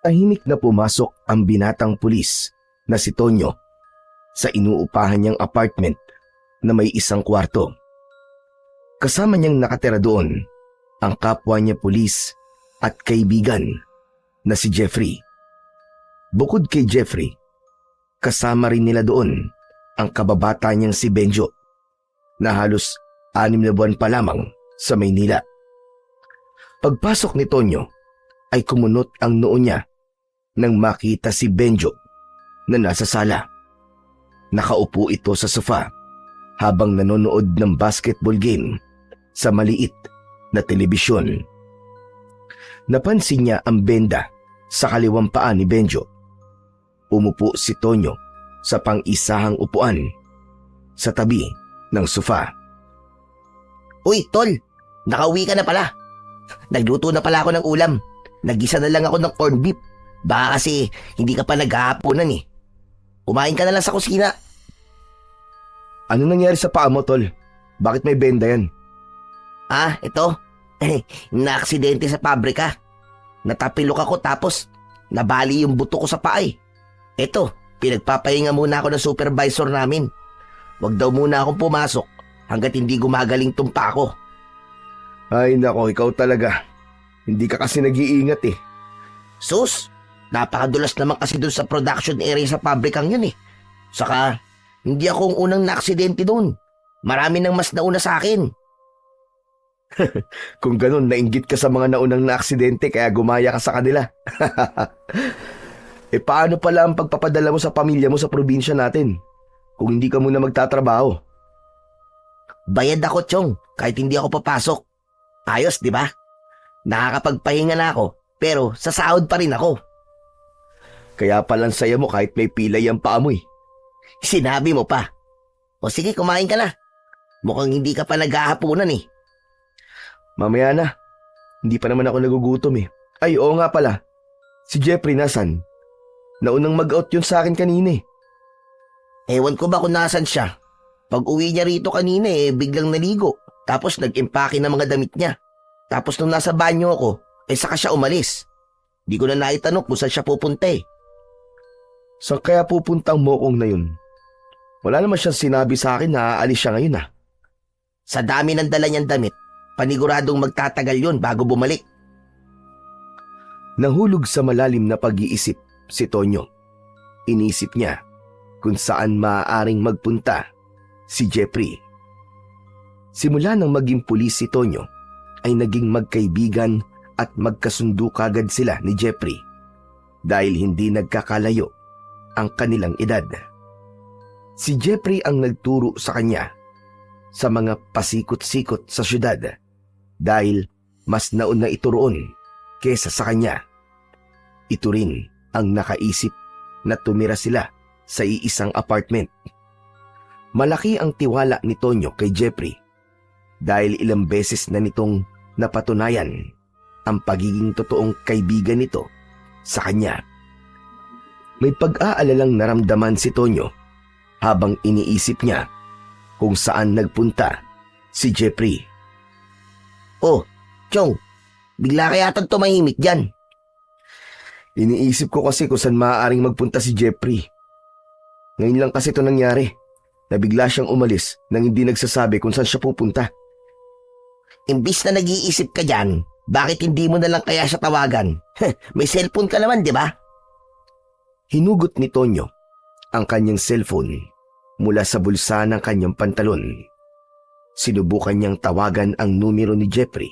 Tahimik na pumasok ang binatang pulis na si Tonyo sa inuupahan niyang apartment na may isang kwarto. Kasama niyang nakatira doon ang kapwa niya pulis at kaibigan na si Jeffrey. Bukod kay Jeffrey, kasama rin nila doon ang kababata niyang si Benjo na halos 6 na buwan pa lamang sa Maynila. Pagpasok ni Tonyo ay kumunot ang noo niya nang makita si Benjo na nasa sala. Nakaupo ito sa sofa habang nanonood ng basketball game sa maliit na telebisyon. Napansin niya ang benda sa kaliwang paa ni Benjo. Umupo si Tonyo sa pang-isahang upuan sa tabi ng sofa. Uy, tol! Nakauwi ka na pala. Nagluto na pala ako ng ulam. Nagisa na lang ako ng corned beef. Baka kasi hindi ka pa naghahaponan eh. Kumain ka na lang sa kusina. Ano nangyari sa paa mo, tol? Bakit may benda yan? Ito. Naaksidente sa pabrika. Natapilok ako tapos nabali yung buto ko sa paa eh. Ito, pinagpapahinga muna ako ng supervisor namin. Huwag daw muna akong pumasok hanggat hindi gumagaling tong paa ko. Ay nako, ikaw talaga. Hindi ka kasi nag-iingat eh. Sus, napakadulas naman kasi dun sa production area sa pabrikang yun eh. Saka, hindi ako ang unang naaksidente dun. Marami nang mas nauna sa akin. Kung ganun, nainggit ka sa mga naunang naaksidente kaya gumaya ka sa kanila. Paano pala ang pagpapadala mo sa pamilya mo sa probinsya natin kung hindi ka muna magtatrabaho? Bayad ako, Chong, kahit hindi ako papasok. Ayos, di ba? Nakakapagpahinga na ako, pero sa sahod pa rin ako. Kaya palang saya mo kahit may pilay ang paa mo eh. Sinabi mo pa. O sige, kumain ka na. Mukhang hindi ka pa naghahaponan eh. Mamaya na. Hindi pa naman ako nagugutom eh. Ay, oo nga pala. Si Jeffrey nasan? Naunang mag-out yun sa akin kanina eh. Ewan ko ba kung nasan siya. Pag uwi niya rito kanina biglang naligo. Tapos nag-impake ng mga damit niya. Tapos nung nasa banyo ako, saka siya umalis. Di ko na naitanong kung saan siya pupunta eh. Saan kaya pupuntang mokong na yun? Wala naman siyang sinabi sa akin na aalis siya ngayon ah. Sa dami ng dala niyang damit, paniguradong magtatagal yun bago bumalik. Nahulog sa malalim na pag-iisip si Tonyo. Inisip niya kung saan maaaring magpunta si Jeffrey. Simula nang maging pulis si Tonyo, ay naging magkaibigan at magkasundo kagad sila ni Jeffrey dahil hindi nagkakalayo ang kanilang edad. Si Jeffrey ang nagturo sa kanya sa mga pasikot-sikot sa syudad dahil mas nauna ito roon kesa sa kanya. Ito rin ang nakaisip na tumira sila sa iisang apartment. Malaki ang tiwala ni Tonyo kay Jeffrey dahil ilang beses na nitong napatunayan ang pagiging totoong kaibigan nito sa kanya. May pag-aalalang naramdaman si Tonyo habang iniisip niya kung saan nagpunta si Jeffrey. Oh, Chong, bigla kaya yatang tumahimik dyan. Iniisip ko kasi kung saan maaaring magpunta si Jeffrey. Ngayon lang kasi ito nangyari na bigla siyang umalis nang hindi nagsasabi kung saan siya pupunta. Imbis na nag-iisip ka dyan, bakit hindi mo na lang kaya siya tawagan? May cellphone ka naman, di ba? Hinugot ni Tonyo ang kanyang cellphone mula sa bulsa ng kanyang pantalon. Sinubukan niyang tawagan ang numero ni Jeffrey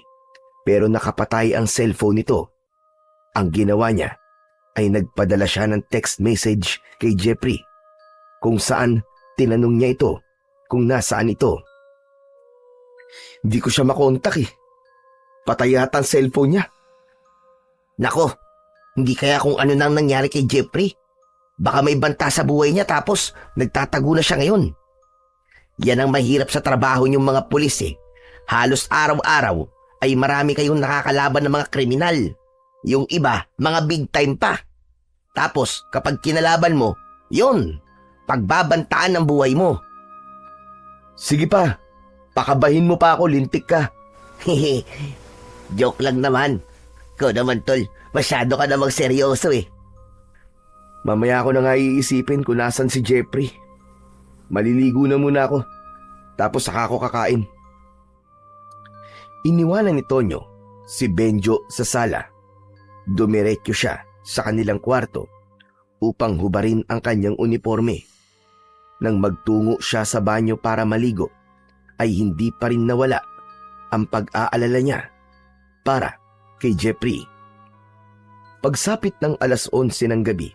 pero nakapatay ang cellphone nito. Ang ginawa niya ay nagpadala siya ng text message kay Jeffrey kung saan tinanong niya ito kung nasaan ito. Hindi ko siya makontak eh. Patay yata ang cellphone niya. Nako, hindi kaya kung ano nang nangyari kay Jeffrey. Baka may banta sa buhay niya tapos nagtatago na siya ngayon. Yan ang mahirap sa trabaho niyong mga pulis eh. Halos araw-araw ay marami kayong nakakalaban ng mga kriminal. Yung iba, mga big time pa. Tapos kapag kinalaban mo, yun, pagbabantaan ang buhay mo. Sige pa, pakabahin mo pa ako, lintik ka. Joke lang naman. Ikaw naman, tol. Masyado ka namang seryoso eh. Mamaya ko na nga iisipin kung nasan si Jeffrey. Maliligo na muna ako, tapos saka ako kakain. Iniwanan ni Tonyo si Benjo sa sala. Dumiretso siya sa kanilang kwarto upang hubarin ang kanyang uniforme. Nang magtungo siya sa banyo para maligo, ay hindi pa rin nawala ang pag-aalala niya para kay Jeffrey. Pagsapit ng 11:00 ng gabi,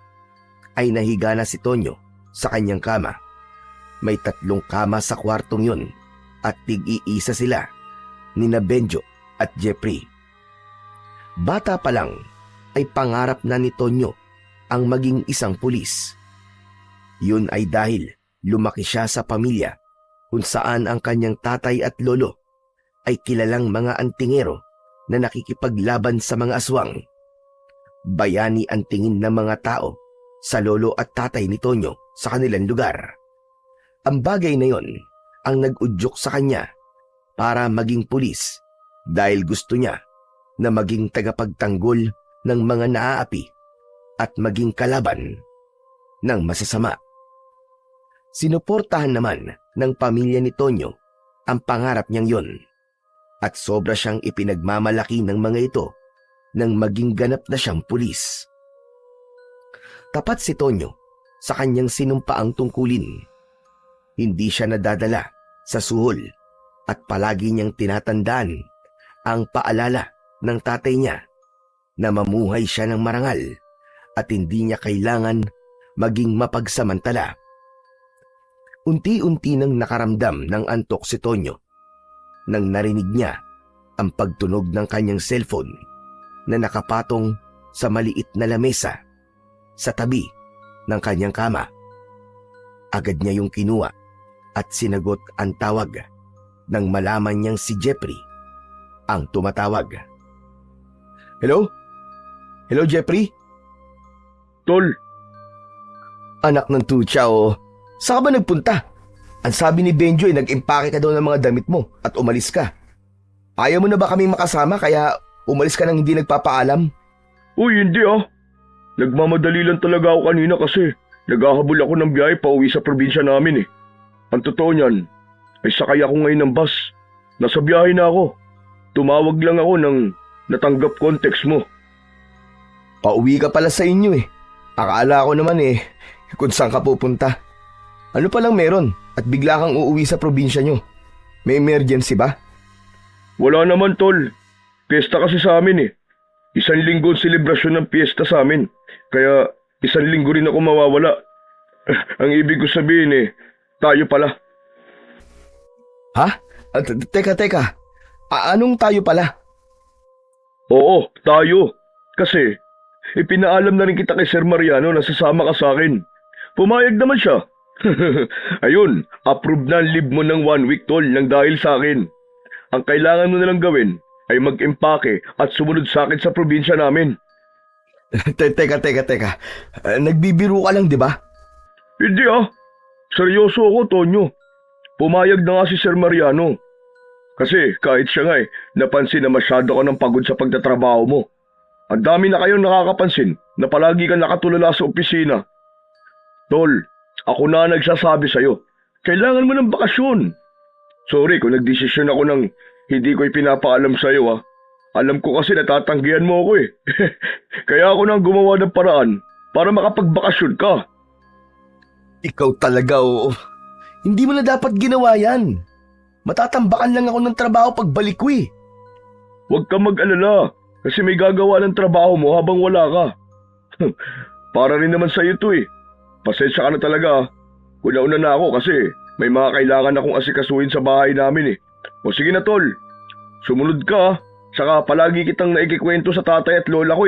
ay nahiga na si Tonyo sa kanyang kama. May 3 kama sa kwartong yun at tig-iisa sila nina Benjo at Jeffrey. Bata pa lang ay pangarap na ni Tonyo ang maging isang pulis. Yun ay dahil lumaki siya sa pamilya kung saan ang kanyang tatay at lolo ay kilalang mga antingero na nakikipaglaban sa mga aswang. Bayani ang tingin ng mga tao sa lolo at tatay ni Tonyo sa kanilang lugar. Ang bagay na yon ang nag-udyok sa kanya para maging pulis dahil gusto niya na maging tagapagtanggol ng mga naaapi at maging kalaban ng masasama. Sinuportahan naman ng pamilya ni Tonyo ang pangarap niyang yon at sobra siyang ipinagmamalaki ng mga ito nang maging ganap na siyang pulis. Tapat si Tonyo sa kanyang sinumpaang tungkulin. Hindi siya nadadala sa suhol at palagi niyang tinatandaan ang paalala ng tatay niya na mamuhay siya ng marangal at hindi niya kailangan maging mapagsamantala. Unti-unti nang nakaramdam ng antok si Tonyo nang narinig niya ang pagtunog ng kanyang cellphone na nakapatong sa maliit na lamesa sa tabi ng kanyang kama. Agad niya yung kinuha at sinagot ang tawag nang malaman niyang si Jeffrey ang tumatawag. Hello? Hello, Jeffrey? Tol, Anak ng tutsa, saan ka ba nagpunta? Ang sabi ni Benjo ay nag-impake ka daw ng mga damit mo at umalis ka. Ayaw mo na ba kaming makasama kaya umalis ka nang hindi nagpapaalam? uy hindi Nagmamadali lang talaga ako kanina kasi naghahabol ako ng biyahe pa uwi sa probinsya namin eh. Ang totoo niyan, ay sakay ako ngayon ng bus. Nasa biyahe na ako. Tumawag lang ako nang natanggap ko ang text mo. Pauwi ka pala sa inyo eh. Akala ko naman kung saan ka pupunta. Ano palang meron at bigla kang uuwi sa probinsya nyo? May emergency ba? Wala naman tol. Piyesta kasi sa amin eh. 1 linggo ang selebrasyon ng piyesta sa amin. Kaya 1 linggo rin ako mawawala. Ang ibig ko sabihin tayo pala. Ha? Teka. Anong tayo pala? Oo, tayo. Kasi ipinaalam na rin kita kay Sir Mariano na sasama ka sa akin. Pumayag naman siya. Ayun, approve na ang leave mo ng 1 week tol nang dahil sa akin. Ang kailangan mo nalang gawin ay mag-impake at sumunod sa akin sa probinsya namin. Teka. Nagbibiro ka lang, di ba? Hindi seryoso ako, Tonyo. Pumayag na nga si Sir Mariano. Kasi kahit siya nga napansin na masyado ka ng pagod sa pagtatrabaho mo. Ang dami na kayong nakakapansin na palagi ka nakatulala sa opisina. Tol, ako na nagsasabi sa'yo, kailangan mo ng bakasyon. Sorry kung nagdesisyon ako ng hindi ko ipinapaalam sa'yo Alam ko kasi natatanggihan mo ako Kaya ako nang gumawa ng paraan para makapagbakasyon ka. Ikaw talaga, Hindi mo na dapat ginawa yan. Matatambakan lang ako ng trabaho pagbalik ko Huwag ka mag-alala kasi may gagawa ng trabaho mo habang wala ka. Para rin naman sa'yo to Pasensya ka na talaga Una na ako kasi may mga kailangan akong asikasuhin sa bahay namin O sige na tol, sumunod ka Saka palagi kitang naikikwento sa tatay at lola ko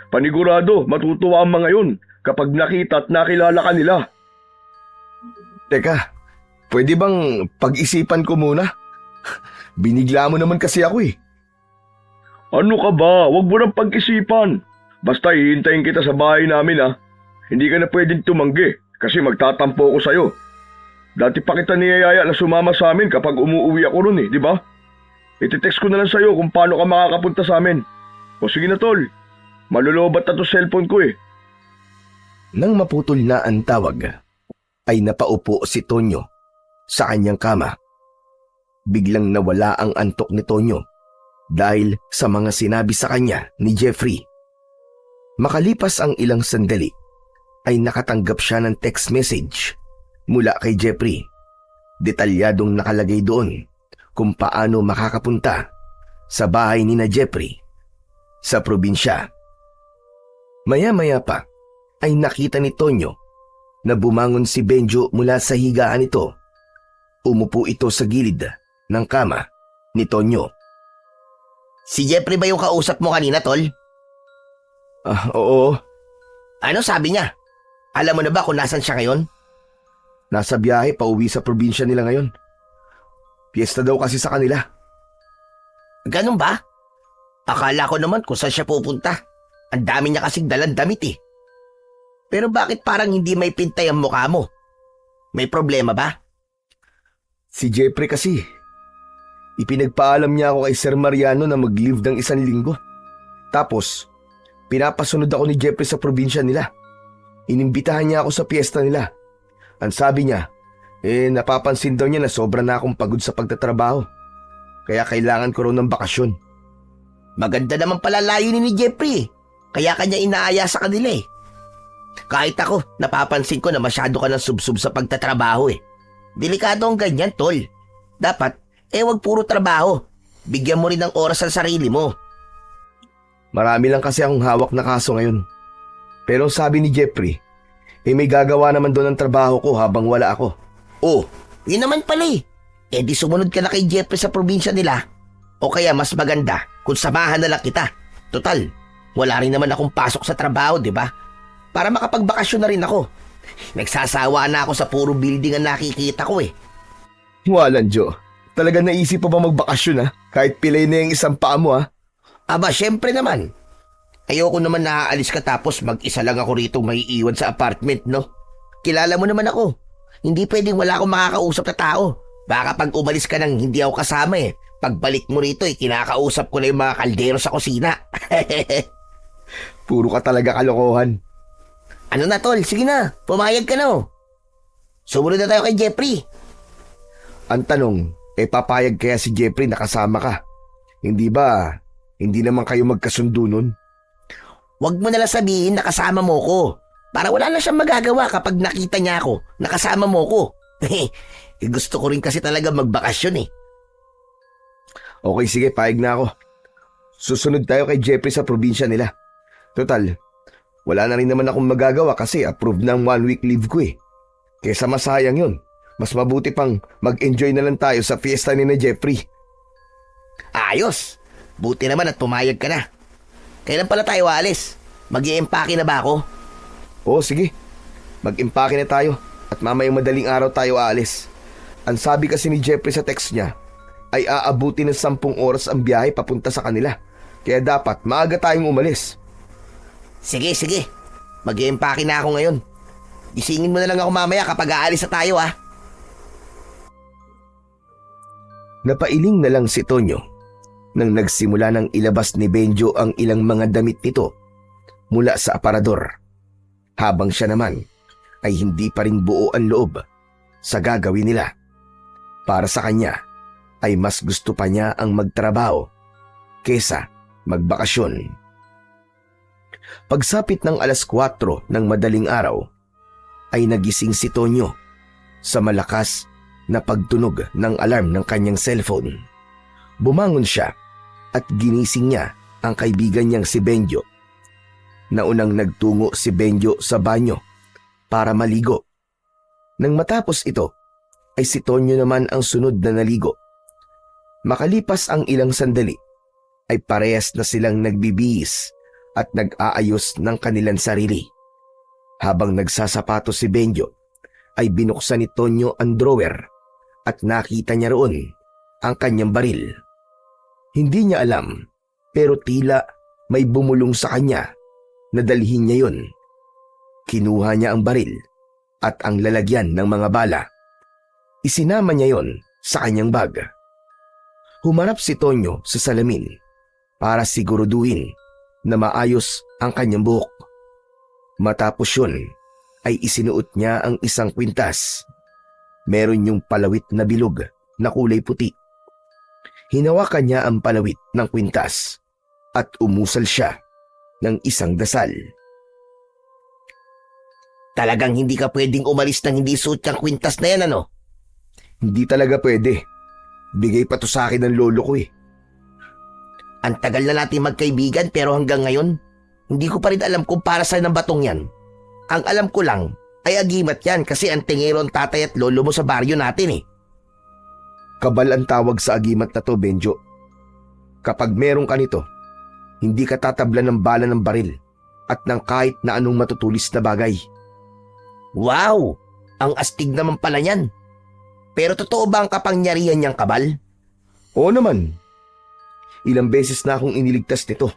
Panigurado, matutuwa ang mga yun kapag nakita at nakilala ka nila. Teka, pwede bang pag-isipan ko muna? Binigla mo naman kasi ako Ano ka ba? Huwag mo nang pag-isipan. Basta hihintayin kita sa bahay namin Hindi ka na pwedeng tumanggi kasi magtatampo ako sa'yo. Dati pa kita niyayaya na sumama sa amin kapag umuwi ako ron di ba? Iti-text ko na lang sa'yo kung paano ka makakapunta sa amin. O sige na tol, malulobat na to cellphone ko eh. Nang maputol na ang tawag, ay napaupo si Tonyo sa kanyang kama. Biglang nawala ang antok ni Tonyo dahil sa mga sinabi sa kanya ni Jeffrey. Makalipas ang ilang sandali, ay nakatanggap siya ng text message mula kay Jeffrey. Detalyadong nakalagay doon kung paano makakapunta sa bahay ni na Jeffrey sa probinsya. Maya-maya pa ay nakita ni Tonyo na bumangon si Benjo mula sa higaan nito. Umupo ito sa gilid ng kama ni Tonyo. Si Jeffrey ba yung kausap mo kanina, tol? Oo. Ano sabi niya? Alam mo na ba kung nasan siya ngayon? Nasa biyahe pauwi sa probinsya nila ngayon. Piyesta daw kasi sa kanila. Ganun ba? Akala ko naman kung saan siya pupunta. Ang dami niya kasing dalang damit eh. Pero bakit parang hindi may pintay ang mukha mo? May problema ba? Si Jeffrey kasi, ipinagpaalam niya ako kay Sir Mariano na mag-leave ng 1 linggo. Tapos, pinapasunod ako ni Jeffrey sa probinsya nila. Inimbitahan niya ako sa piyesta nila. Ang sabi niya, napapansin daw niya na sobra na akong pagod sa pagtatrabaho. Kaya kailangan ko raw ng bakasyon. Maganda naman pala layunin ni Jeffrey. Kaya kanya inaaya sa kanila eh. Kahit ako, napapansin ko na masyado ka ng subsub sa pagtatrabaho eh. Delikado ang ganyan, tol. Dapat, wag puro trabaho. Bigyan mo rin ng oras sa sarili mo. Marami lang kasi akong hawak na kaso ngayon. Pero sabi ni Jeffrey, may gagawa naman doon ang trabaho ko habang wala ako. Oh, yun naman pala eh. Di sumunod ka na kay Jeffrey sa probinsya nila. O kaya mas maganda kung samahan na lang kita. Total, wala rin naman akong pasok sa trabaho, di ba? Para makapagbakasyon na rin ako. Nagsasawa na ako sa puro building ang nakikita ko eh. Walang Joe. Talaga naisip pa ba magbakasyon ha? Kahit pilay na yung isang paa mo ha? Aba, syempre naman. Ayoko naman naaalis ka tapos mag-isa lang ako rito maiiwan sa apartment, no? Kilala mo naman ako. Hindi pwedeng wala akong makakausap na tao. Baka pag umalis ka nang hindi ako kasama eh. Pagbalik mo rito kinakausap ko na yung mga kaldero sa kusina. Puro ka talaga kalokohan. Ano na tol, sige na, pumayag ka na oh. Sumunod na tayo kay Jeffrey. Ang tanong, papayag kaya si Jeffrey na kasama ka? Hindi ba, hindi naman kayo magkasundo nun? Huwag mo nalang sabihin na kasama mo ko. Para wala na siyang magagawa kapag nakita niya ako, nakasama mo ko. Gusto ko rin kasi talaga magbakasyon eh. Okay, sige, payag na ako. Susunod tayo kay Jeffrey sa probinsya nila. Total, wala na rin naman akong magagawa kasi approved ng 1 week leave ko eh. Kesa masayang yun. Mas mabuti pang mag-enjoy na lang tayo sa fiesta ni na Jeffrey. Ayos! Buti naman at pumayag ka na. Kailan pala tayo aalis? Mag-i-empake na ba ako? Oo, sige. Mag-impake na tayo at mamayang madaling araw tayo aalis. Ang sabi kasi ni Jeffrey sa text niya ay aabuti ng 10 oras ang biyahe papunta sa kanila. Kaya dapat maaga tayong umalis. Sige. Mag-i-empake na ako ngayon. Isingin mo na lang ako mamaya kapag aalis na tayo ah. Napailing na lang si Tonyo nang nagsimula ng ilabas ni Benjo ang ilang mga damit nito mula sa aparador. Habang siya naman ay hindi pa rin buo ang loob sa gagawin nila. Para sa kanya ay mas gusto pa niya ang magtrabaho kesa magbakasyon. Pagsapit ng 4:00 ng madaling araw ay nagising si Tonyo sa malakas na pagtunog ng alarm ng kanyang cellphone. Bumangon siya at ginising niya ang kaibigan niyang si Benjo. Naunang nagtungo si Benjo sa banyo para maligo. Nang matapos ito, ay si Tonyo naman ang sunod na naligo. Makalipas ang ilang sandali, ay parehas na silang nagbibihis at nag-aayos ng kanilang sarili. Habang nagsasapato si Benjo, ay binuksan ni Tonyo ang drawer at nakita niya roon ang kanyang baril. Hindi niya alam, pero tila may bumulong sa kanya na dalhin niya yun. Kinuha niya ang baril at ang lalagyan ng mga bala. Isinama niya yon sa kanyang bag. Humarap si Tonyo sa salamin para siguraduhin na maayos ang kanyang buhok. Matapos yun ay isinuot niya ang isang kwintas. Meron yung palawit na bilog na kulay puti. Hinawakan niya ang palawit ng kwintas at umusal siya ng isang dasal. Talagang hindi ka pwedeng umalis nang hindi suot yung kwintas na yan, ano? Hindi talaga pwede. Bigay pa to sa akin ng lolo ko eh. Ang tagal na natin magkaibigan pero hanggang ngayon, hindi ko pa rin alam kung para saan ang batong yan. Ang alam ko lang ay agimat yan kasi ang tingero ang tatay at lolo mo sa baryo natin eh. Kabal ang tawag sa agimat na to, Benjo. Kapag meron ka nito, hindi ka tatablan ng bala ng baril at ng kahit na anong matutulis na bagay. Wow! Ang astig naman pala niyan. Pero totoo ba ang kapangyarihan niyang kabal? Oo naman. Ilang beses na akong iniligtas nito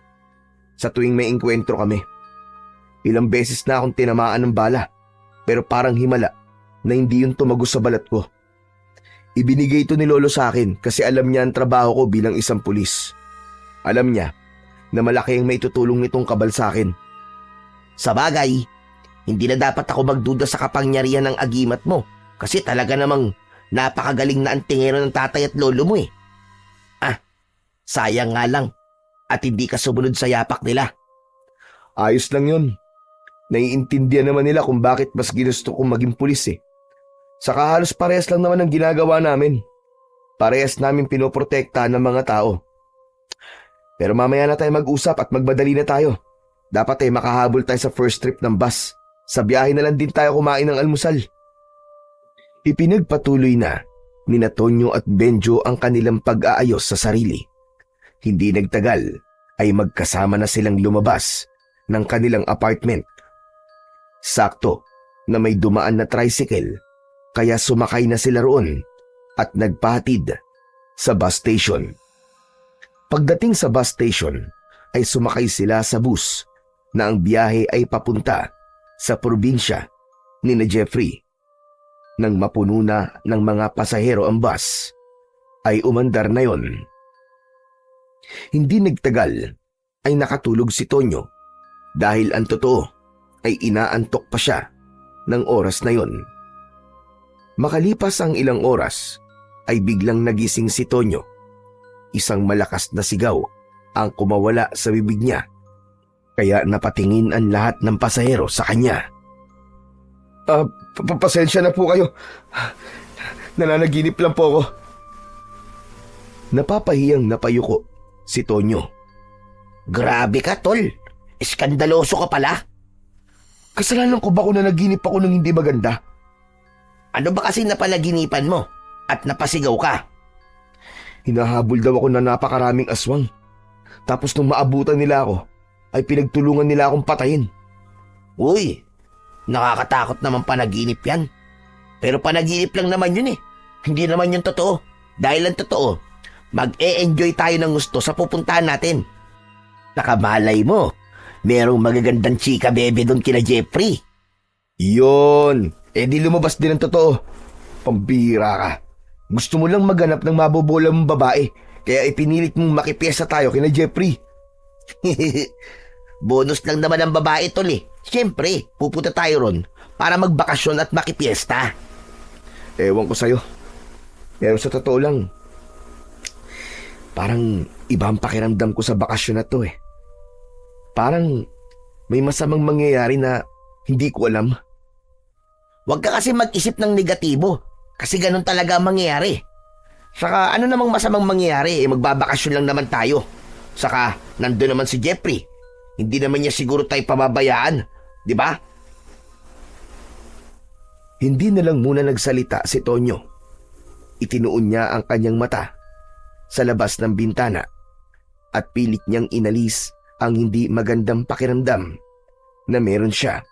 sa tuwing may engkwentro kami. Ilang beses na akong tinamaan ng bala pero parang himala na hindi yun tumagos sa balat ko. Ibinigay ito ni Lolo sa akin kasi alam niya ang trabaho ko bilang isang pulis. Alam niya na malaki ang maitutulong nitong kabal sa akin. Sa bagay, hindi na dapat ako magduda sa kapangyarihan ng agimat mo kasi talaga namang napakagaling na ang tingero ng tatay at lolo mo eh. Sayang nga lang at hindi ka sumunod sa yapak nila. Ayos lang yun. Naiintindihan naman nila kung bakit mas ginusto kong maging pulis eh. Saka halos parehas lang naman ang ginagawa namin. Parehas namin pinoprotektahan ng mga tao. Pero mamaya na tayo mag-usap at magmadali na tayo. Dapat ay makahabol tayo sa first trip ng bus. Sa biyahe na lang din tayo kumain ng almusal. Ipinagpatuloy na ni Tonyo at Benjo ang kanilang pag-aayos sa sarili. Hindi nagtagal ay magkasama na silang lumabas ng kanilang apartment. Sakto na may dumaan na tricycle kaya sumakay na sila roon at nagpahatid sa bus station. Pagdating sa bus station ay sumakay sila sa bus na ang biyahe ay papunta sa probinsya ni Jeffrey. Nang mapuno na ng mga pasahero ang bus ay umandar na yon. Hindi nagtagal ay nakatulog si Tonyo dahil ang totoo ay inaantok pa siya ng oras na yon. Makalipas ang ilang oras ay biglang nagising si Tonyo. Isang malakas na sigaw ang kumawala sa bibig niya kaya napatingin ang lahat ng pasahero sa kanya. Pasensya na po kayo. Nananaginip lang po ako. Napapahiyang napayuko si Tonyo. Grabe ka, tol. Iskandaloso ka pala. Kasalanan ko ba kung nanaginip ako ng hindi maganda? Ano ba kasi napanaginipan mo at napasigaw ka? Hinahabol daw ako na napakaraming aswang. Tapos nung maabutan nila ako, ay pinagtulungan nila akong patayin. Uy, nakakatakot naman panaginip yan. Pero panaginip lang naman yun eh. Hindi naman yun totoo. Dahil ang totoo, mag-e-enjoy tayo ng gusto sa pupuntahan natin. Nakamalay mo, merong magagandang chika bebe doon kina Jeffrey. Iyon, di lumabas din ang totoo. Pambira ka. Gusto mo lang maghanap ng mabobola mong babae, kaya ipinilit mong makipiyesa tayo kina Jeffrey. Bonus lang naman ang babae, tol eh. Siyempre, pupunta tayo ron para magbakasyon at makipiesta. Ewan ko sa'yo. Pero sa totoo lang, parang iba ang pakiramdam ko sa bakasyon na to eh. Parang may masamang mangyayari na hindi ko alam. Huwag ka kasi mag-isip ng negatibo kasi ganun talaga ang mangyayari. Saka ano namang masamang mangyayari, magbabakasyon lang naman tayo. Saka nandun naman si Jeffrey. Hindi naman niya siguro tayo pababayaan, di ba? Hindi na lang muna nagsalita si Tonyo. Itinuon niya ang kanyang mata sa labas ng bintana at pilit niyang inalis ang hindi magandang pakiramdam na meron siya.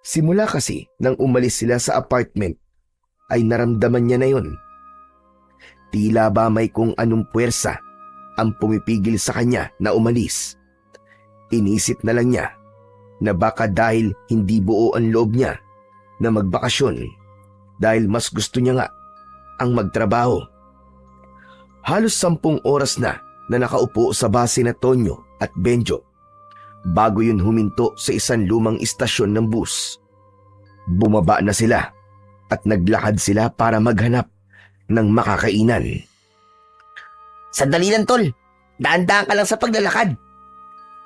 Simula kasi nang umalis sila sa apartment ay naramdaman niya na yon. Tila ba may kung anong puwersa ang pumipigil sa kanya na umalis. Inisip na lang niya na baka dahil hindi buo ang loob niya na magbakasyon dahil mas gusto niya nga ang magtrabaho. Halos 10 oras na nakaupo sa base na Tonyo at Benjo bago yun huminto sa isang lumang istasyon ng bus. Bumaba na sila at naglakad sila para maghanap ng makakainan. Sandali lang, tol. Daan-daan ka lang sa paglalakad.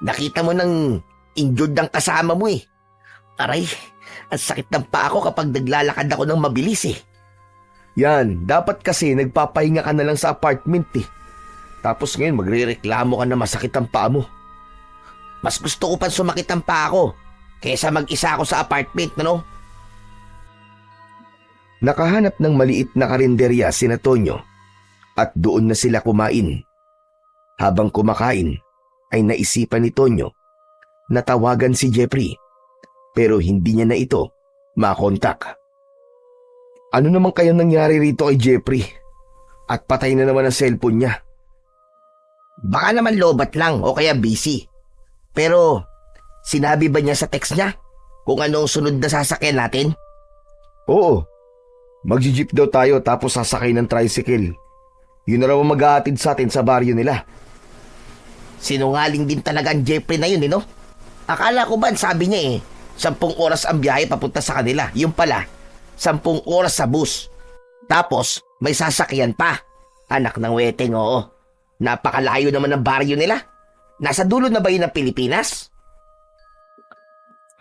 Nakita mo nang injured ang kasama mo eh. Aray, ang sakit ng paa ko kapag naglalakad ako ng mabilis eh. Yan, dapat kasi nagpapahinga ka na lang sa apartment eh. Tapos ngayon magrereklamo ka na masakit ang paa mo. Mas gusto ko pang sumakit ang paa ko kaysa mag-isa ako sa apartment, no? Nakahanap ng maliit na karinderya sina Tonyo at doon na sila kumain. Habang kumakain ay naisipan ni Tonyo na tawagan si Jeffrey pero hindi niya na ito makontak. Ano naman kaya nangyari rito kay Jeffrey? At patay na naman ang cellphone niya. Baka naman lobat lang o kaya busy. Pero sinabi ba niya sa text niya kung anong sunod na sasakyan natin? Oo, magji-jeep daw tayo tapos sasakay ng tricycle. Yun na raw ang mag-aatid sa atin sa baryo nila. Sinungaling din talaga ang Jeffrey na yun, no? Akala ko ba sabi niya 10 oras ang biyahe papunta sa kanila. Yung pala, 10 oras sa bus. Tapos, may sasakyan pa. Anak ng weteng, oo. Napakalayo naman ng baryo nila. Nasa dulo na ba yun ng Pilipinas?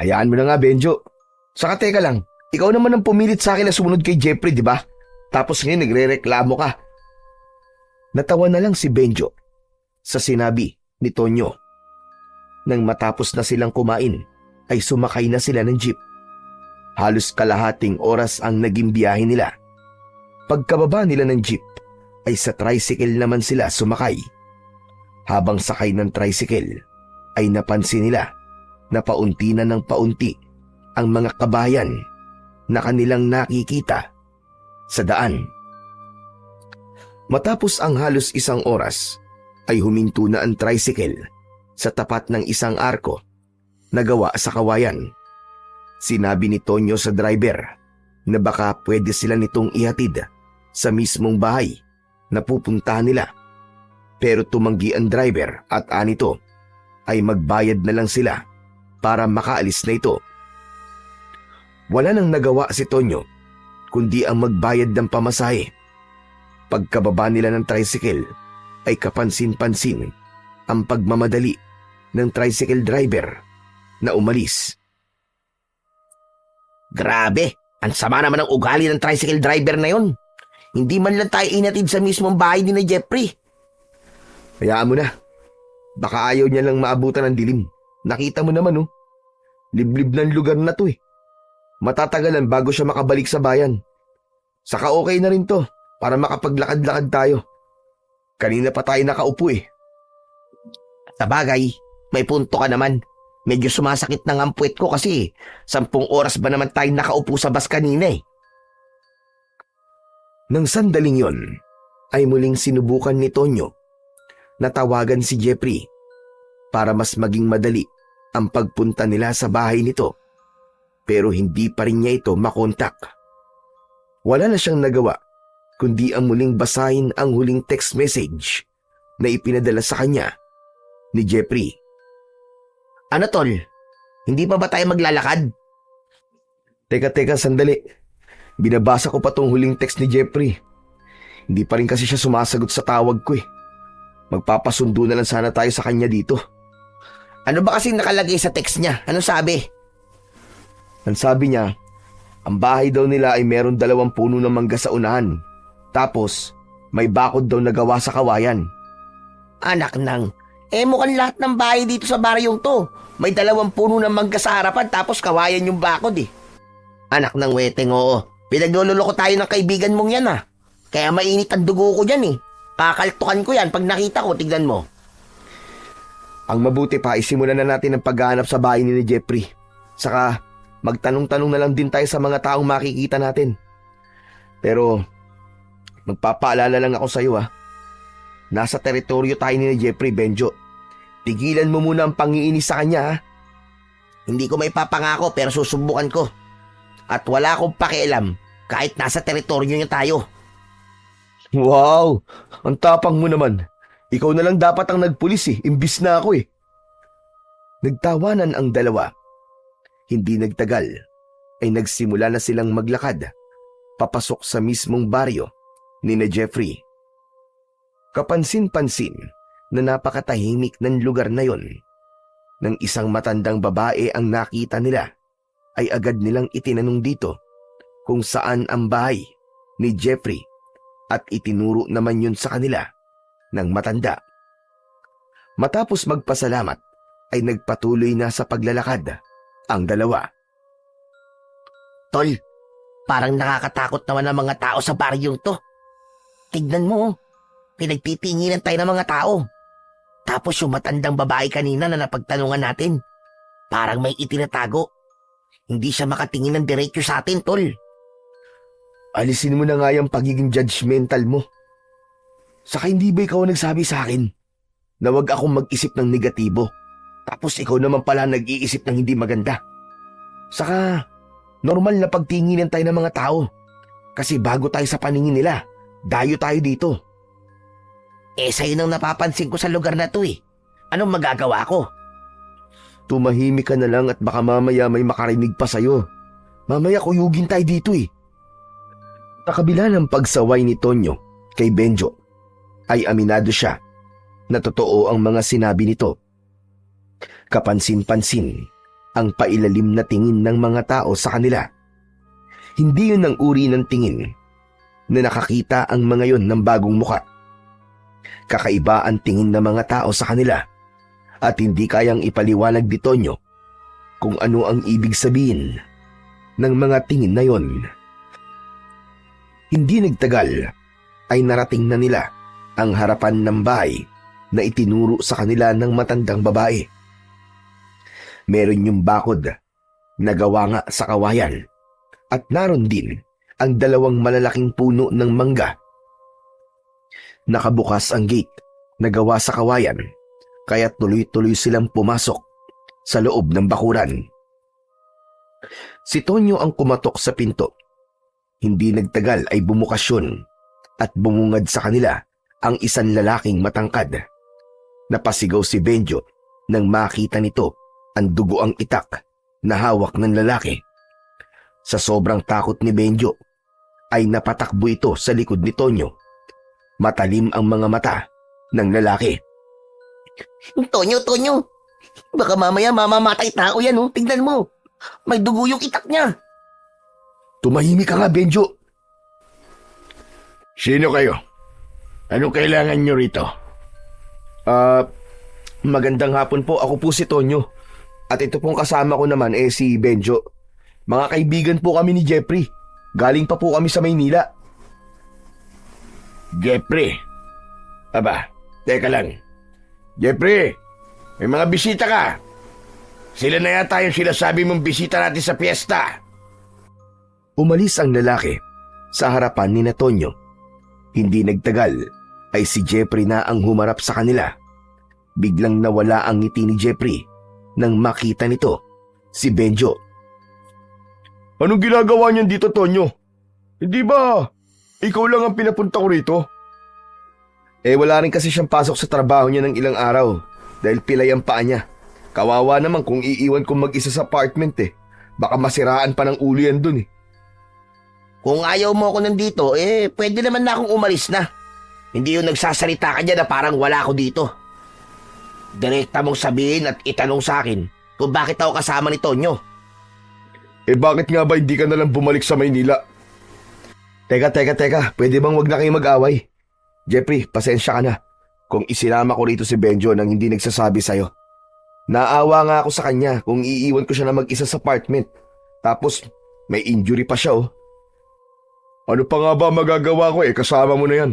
Hayaan mo na nga, Benjo. Saka teka lang, ikaw naman ang pumilit sa akin na sumunod kay Jeffrey, di ba? Tapos ngayon nagre-reklamo ka. Natawa na lang si Benjo sa sinabi ni Tonyo. Nang matapos na silang kumain, ay sumakay na sila ng jeep. Halos kalahating oras ang naging biyahe nila. Pagkababa nila ng jeep, ay sa tricycle naman sila sumakay. Habang sakay ng tricycle, ay napansin nila na paunti na ng paunti ang mga kabayan na kanilang nakikita sa daan. Matapos ang halos 1 oras, ay huminto na ang tricycle sa tapat ng isang arko na gawa sa kawayan. Sinabi ni Tonyo sa driver na baka pwede sila nitong ihatid sa mismong bahay na pupuntahan nila. Pero tumanggi ang driver at anito ay magbayad na lang sila para makaalis na ito. Wala nang nagawa si Tonyo kundi ang magbayad ng pamasahe. Pagkababa nila ng tricycle ay kapansin-pansin ang pagmamadali ng tricycle driver na umalis. Grabe, ang sama naman ng ugali ng tricycle driver na yon. Hindi man lang tayo inatid sa mismong bahay ni Jeffrey. Hayaan mo na. Baka ayaw niya lang maabutan ng dilim. Nakita mo naman oh. Liblib ng lugar na to eh. Matatagalan bago siya makabalik sa bayan. Saka okay na rin to para makapaglakad-lakad tayo. Kanina pa tayo nakaupo eh. Sa bagay, may punto ka naman. Medyo sumasakit ng ang puwet ko kasi 10 oras ba naman tayo nakaupo sa bus kanina eh. Nang sandaling yon, ay muling sinubukan ni Tonyo na tawagan si Jeffrey para mas maging madali ang pagpunta nila sa bahay nito. Pero hindi pa rin niya ito makontak. Wala na siyang nagawa kundi ang muling basahin ang huling text message na ipinadala sa kanya ni Jeffrey. Ano tol? Hindi pa ba tayo maglalakad? Teka, sandali. Binabasa ko pa tong huling text ni Jeffrey. Hindi pa rin kasi siya sumasagot sa tawag ko eh. Magpapasundo na lang sana tayo sa kanya dito. Ano ba kasi nakalagay sa text niya? Ano sabi? Ang sabi niya, ang bahay daw nila ay meron 2 puno ng mangga sa unahan. Tapos, may bakod daw na gawa sa kawayan. Anak nang, mukhang lahat ng bahay dito sa baryong to. May 2 puno ng mangga sa harapan tapos kawayan yung bakod eh. Anak ng weteng, oo. Pinagluloko tayo ng kaibigan mong yan ah. Kaya mainit ang dugo ko dyan eh. Kakaltukan ko yan pag nakita ko, tignan mo. Ang mabuti pa, isimulan na natin ang paghahanap sa bahay ni Jeffrey. Saka, magtanong-tanong na lang din tayo sa mga taong makikita natin. Pero, magpapaalala lang ako sa iyo ah. Nasa teritoryo tayo ni Jeffrey, Benjo. Tigilan mo muna ang pangiinis sa kanya ha. Hindi ko may papangako pero susubukan ko. At wala akong pakialam kahit nasa teritoryo niya tayo. Wow! Ang tapang mo naman. Ikaw na lang dapat ang nagpulis eh, imbis na ako eh. Nagtawanan ang dalawa. Hindi nagtagal ay nagsimula na silang maglakad papasok sa mismong baryo ni na Jeffrey. Kapansin-pansin na napakatahimik ng lugar na yon. Nang isang matandang babae ang nakita nila, ay agad nilang itinanong dito kung saan ang bahay ni Jeffrey at itinuro naman yun sa kanila ng matanda. Matapos magpasalamat ay nagpatuloy na sa paglalakad ang dalawa. Tol, parang nakakatakot naman ang mga tao sa baryong to. Tignan mo, pinagtitinginan tayo ng mga tao. Tapos yung matandang babae kanina na napagtanungan natin, parang may itinatago. Hindi siya makatingin ng diretso sa atin, tol. Alisin mo na nga yung pagiging judgmental mo. Saka hindi ba ikaw ang nagsabi sa akin na wag akong mag-isip ng negatibo? Tapos ikaw naman pala nag-iisip ng hindi maganda. Saka, normal na pagtinginan tayo ng mga tao. Kasi bago tayo sa paningin nila, dayo tayo dito. Sa'yo nang napapansin ko sa lugar na to eh. Anong magagawa ko? Tumahimik ka na lang at baka mamaya may makarinig pa sa'yo. Mamaya kuyugin tayo dito eh. Sa kabila ng pagsaway ni Tonyo kay Benjo, ay aminado siya na totoo ang mga sinabi nito. Kapansin-pansin ang pailalim na tingin ng mga tao sa kanila. Hindi yun ang uri ng tingin na nakakita ang mga yon ng bagong muka. Kakaiba ang tingin ng mga tao sa kanila at hindi kayang ipaliwanag ni Tonyo kung ano ang ibig sabihin ng mga tingin na yon. Hindi nagtagal ay narating na nila ang harapan ng bahay na itinuro sa kanila ng matandang babae. Meron yung bakod na gawa nga sa kawayan at naroon din ang dalawang malalaking puno ng mangga. Nakabukas ang gate na gawa sa kawayan kaya tuloy-tuloy silang pumasok sa loob ng bakuran. Si Tonyo ang kumatok sa pinto. Hindi nagtagal ay bumukas yun at bumungad sa kanila ang isang lalaking matangkad. Napasigaw si Benjo nang makita nito ang dugoang itak na hawak ng lalaki. Sa sobrang takot ni Benjo ay napatakbo ito sa likod ni Tonyo. Matalim ang mga mata ng lalaki. Tonyo, baka mamaya mamamatay tao yan oh. Tignan mo, may dugo yung itak niya. Tumahimik ka nga, Benjo. Sino kayo? Anong kailangan nyo rito? Magandang hapon po. Ako po si Tonyo. At ito pong kasama ko naman si Benjo. Mga kaibigan po kami ni Jeffrey. Galing pa po kami sa Maynila. Jeffrey? Aba, teka lang. Jeffrey, may mga bisita ka. Sila na yata yung sinasabi mong bisita natin sa piyesta. Umalis ang lalaki sa harapan ni Tonyo. Hindi nagtagal ay si Jeffrey na ang humarap sa kanila. Biglang nawala ang ngiti ni Jeffrey nang makita nito si Benjo. Anong ginagawa niyan dito, Tonyo? Hindi ba ikaw lang ang pinapunta ko rito? Wala rin kasi siyang pasok sa trabaho niya ng ilang araw dahil pilay ang paa niya. Kawawa naman kung iiwan kong mag-isa sa apartment Baka masiraan pa ng ulo yan dun Kung ayaw mo ako nandito, pwede naman na akong umalis na. Hindi yung nagsasalita ka dyan na parang wala ako dito. Direkta mong sabihin at itanong sa akin kung bakit ako kasama ni Tonyo. Bakit nga ba hindi ka nalang bumalik sa Maynila? Teka. Pwede bang wag na kayo mag-away? Jeffrey, pasensya ka na kung isinama ko rito si Benjo nang hindi nagsasabi sa'yo. Naawa nga ako sa kanya kung iiwan ko siya na mag-isa sa apartment. Tapos may injury pa siya Ano pa nga ba magagawa ko kasama mo na yan.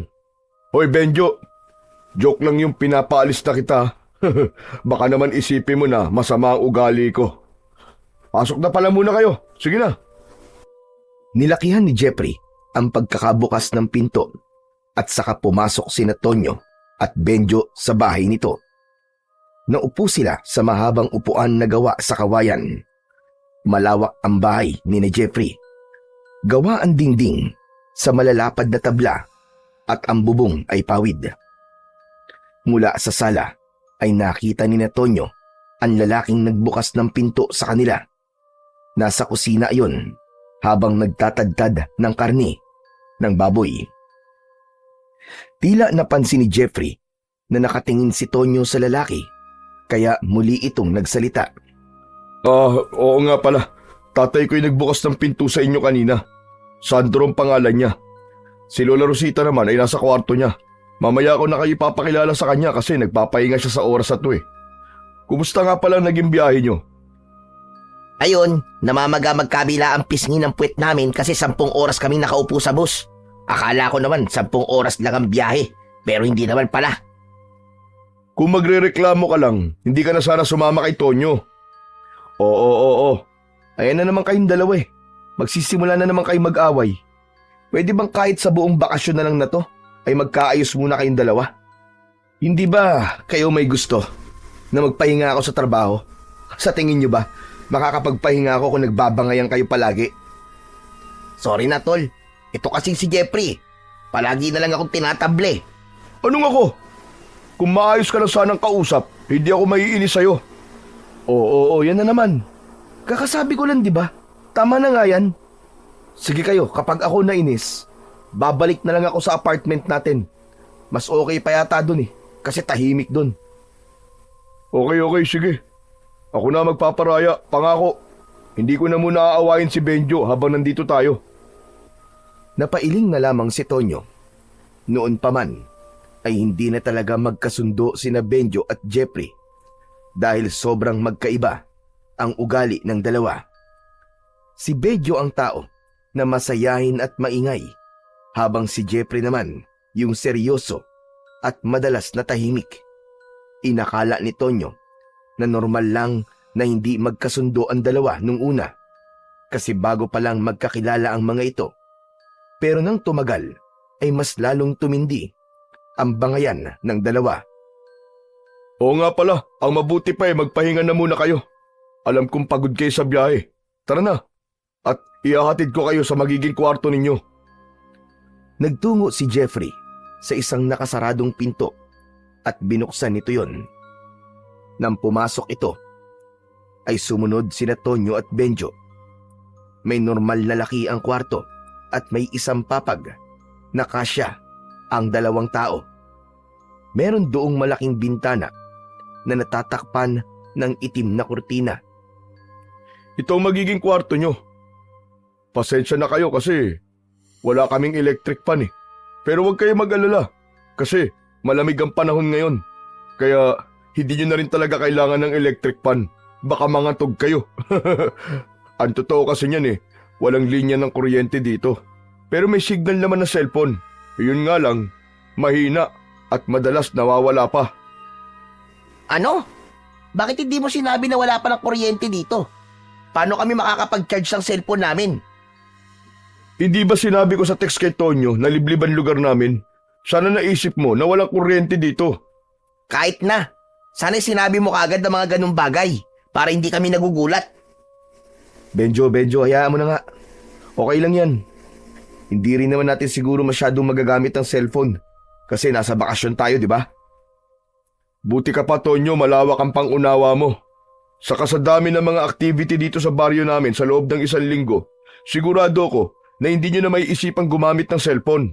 Hoy Benjo, joke lang yung pinapaalis na kita. Baka naman isipin mo na masama ang ugali ko. Pasok na pala muna kayo. Sige na. Nilakihan ni Jeffrey ang pagkakabukas ng pinto at saka pumasok sina Tonyo at Benjo sa bahay nito. Naupo sila sa mahabang upuan na gawa sa kawayan. Malawak ang bahay ni Jeffrey. Gawa ang dingding sa malalapad na tabla at ang bubong ay pawid. Mula sa sala ay nakita ni Tonyo ang lalaking nagbukas ng pinto sa kanila. Nasa kusina ayon habang nagtatadtad ng karni ng baboy. Tila napansin ni Jeffrey na nakatingin si Tonyo sa lalaki, kaya muli itong nagsalita. Oo nga pala. Tatay ko'y nagbukas ng pinto sa inyo kanina. Sandro ang pangalan niya. Si Lola Rosita naman ay nasa kwarto niya. Mamaya ko na kayo ipapakilala sa kanya kasi nagpapahinga siya sa oras na to eh. Kumusta nga pala naging biyahe niyo? Ayun, namamaga magkabila ang pisngi ng puwet namin kasi 10 oras kami nakaupo sa bus. Akala ko naman 10 oras lang ang biyahe, pero hindi naman pala. Kung magrereklamo ka lang, hindi ka na sana sumama kay Tonyo. Oo. Ayan na naman kayong dalawa eh. Magsisimula na naman kayong mag-away. Pwede bang kahit sa buong bakasyon na lang na to, ay magkaayos muna kayong dalawa? Hindi ba kayo may gusto na magpahinga ako sa trabaho? Sa tingin nyo ba, makakapagpahinga ako kung nagbabangayan kayo palagi? Sorry na tol, ito kasing si Jeffrey. Palagi na lang akong tinatable. Anong ako? Kung maayos ka na sanang kausap, hindi ako maiinis sa'yo. Oo, yan na naman. Kakasabi ko lang, di ba? Tama na nga yan. Sige kayo, kapag ako nainis, babalik na lang ako sa apartment natin. Mas okay pa yata dun eh, kasi tahimik dun. Okay, sige. Ako na magpaparaya, pangako. Hindi ko na muna aawayin si Benjo habang nandito tayo. Napailing na lamang si Tonyo. Noon pa man, ay hindi na talaga magkasundo sina Benjo at Jeffrey dahil sobrang magkaiba ang ugali ng dalawa. Si Benjo ang tao na masayahin at maingay, habang si Jeffrey naman yung seryoso at madalas na tahimik. Inakala ni Tonyo na normal lang na hindi magkasundo ang dalawa nung una kasi bago pa lang magkakilala ang mga ito. Pero nang tumagal ay mas lalong tumindi ang bangayan ng dalawa. Oo nga pala, ang mabuti pa magpahinga na muna kayo. Alam kong pagod kayo sa biyahe. Tara na, at ihahatid ko kayo sa magiging kwarto ninyo. Nagtungo si Jeffrey sa isang nakasaradong pinto at binuksan nito yon. Nang pumasok ito, ay sumunod sina Tonyo at Benjo. May normal na laki ang kwarto at may isang papag na kasya ang 2 tao. Meron doong malaking bintana na natatakpan ng itim na kurtina. Ito ang magiging kwarto nyo. Pasensya na kayo kasi wala kaming electric fan eh. Pero huwag kayo mag-alala kasi malamig ang panahon ngayon. Kaya hindi nyo na rin talaga kailangan ng electric fan. Baka mangatog kayo. Ang totoo kasi niyan eh, walang linya ng kuryente dito. Pero may signal naman na cellphone. Yun nga lang, mahina at madalas nawawala pa. Ano? Bakit hindi mo sinabi na wala pa ng kuryente dito? Paano kami makakapag-charge ng cellphone namin? Hindi ba sinabi ko sa text kay Tonyo na libliban lugar namin? Sana naisip mo na walang kuryente dito. Kahit na. Sana sinabi mo kaagad ng mga ganung bagay para hindi kami nagugulat. Benjo, hayaan mo na nga. Okay lang yan. Hindi rin naman natin siguro masyadong magagamit ng cellphone kasi nasa bakasyon tayo, di ba? Buti ka pa, Tonyo, malawak ang pangunawa mo. Saka sa dami ng mga activity dito sa baryo namin sa loob ng 1 linggo, sigurado ko na hindi nyo na may isipang gumamit ng cellphone.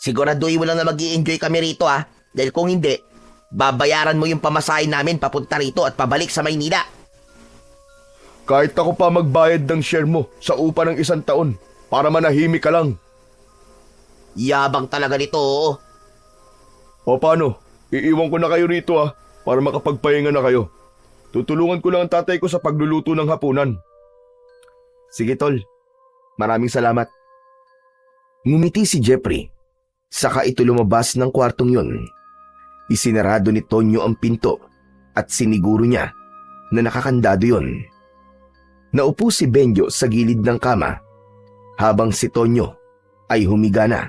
Siguraduhin mo lang na mag-i-enjoy kami rito dahil kung hindi, babayaran mo yung pamasahe namin papunta rito at pabalik sa Maynila. Kahit ako pa magbayad ng share mo sa upa ng 1 taon para manahimik ka lang. Yabang talaga nito. O paano? Iiwan ko na kayo rito para makapagpahinga na kayo. Tutulungan ko lang ang tatay ko sa pagluluto ng hapunan. Sige tol, maraming salamat. Ngumiti si Jeffrey, saka ito lumabas ng kwartong yun. Isinarado ni Tonyo ang pinto at siniguro niya na nakakandado yun. Naupo si Benjo sa gilid ng kama habang si Tonyo ay humiga na.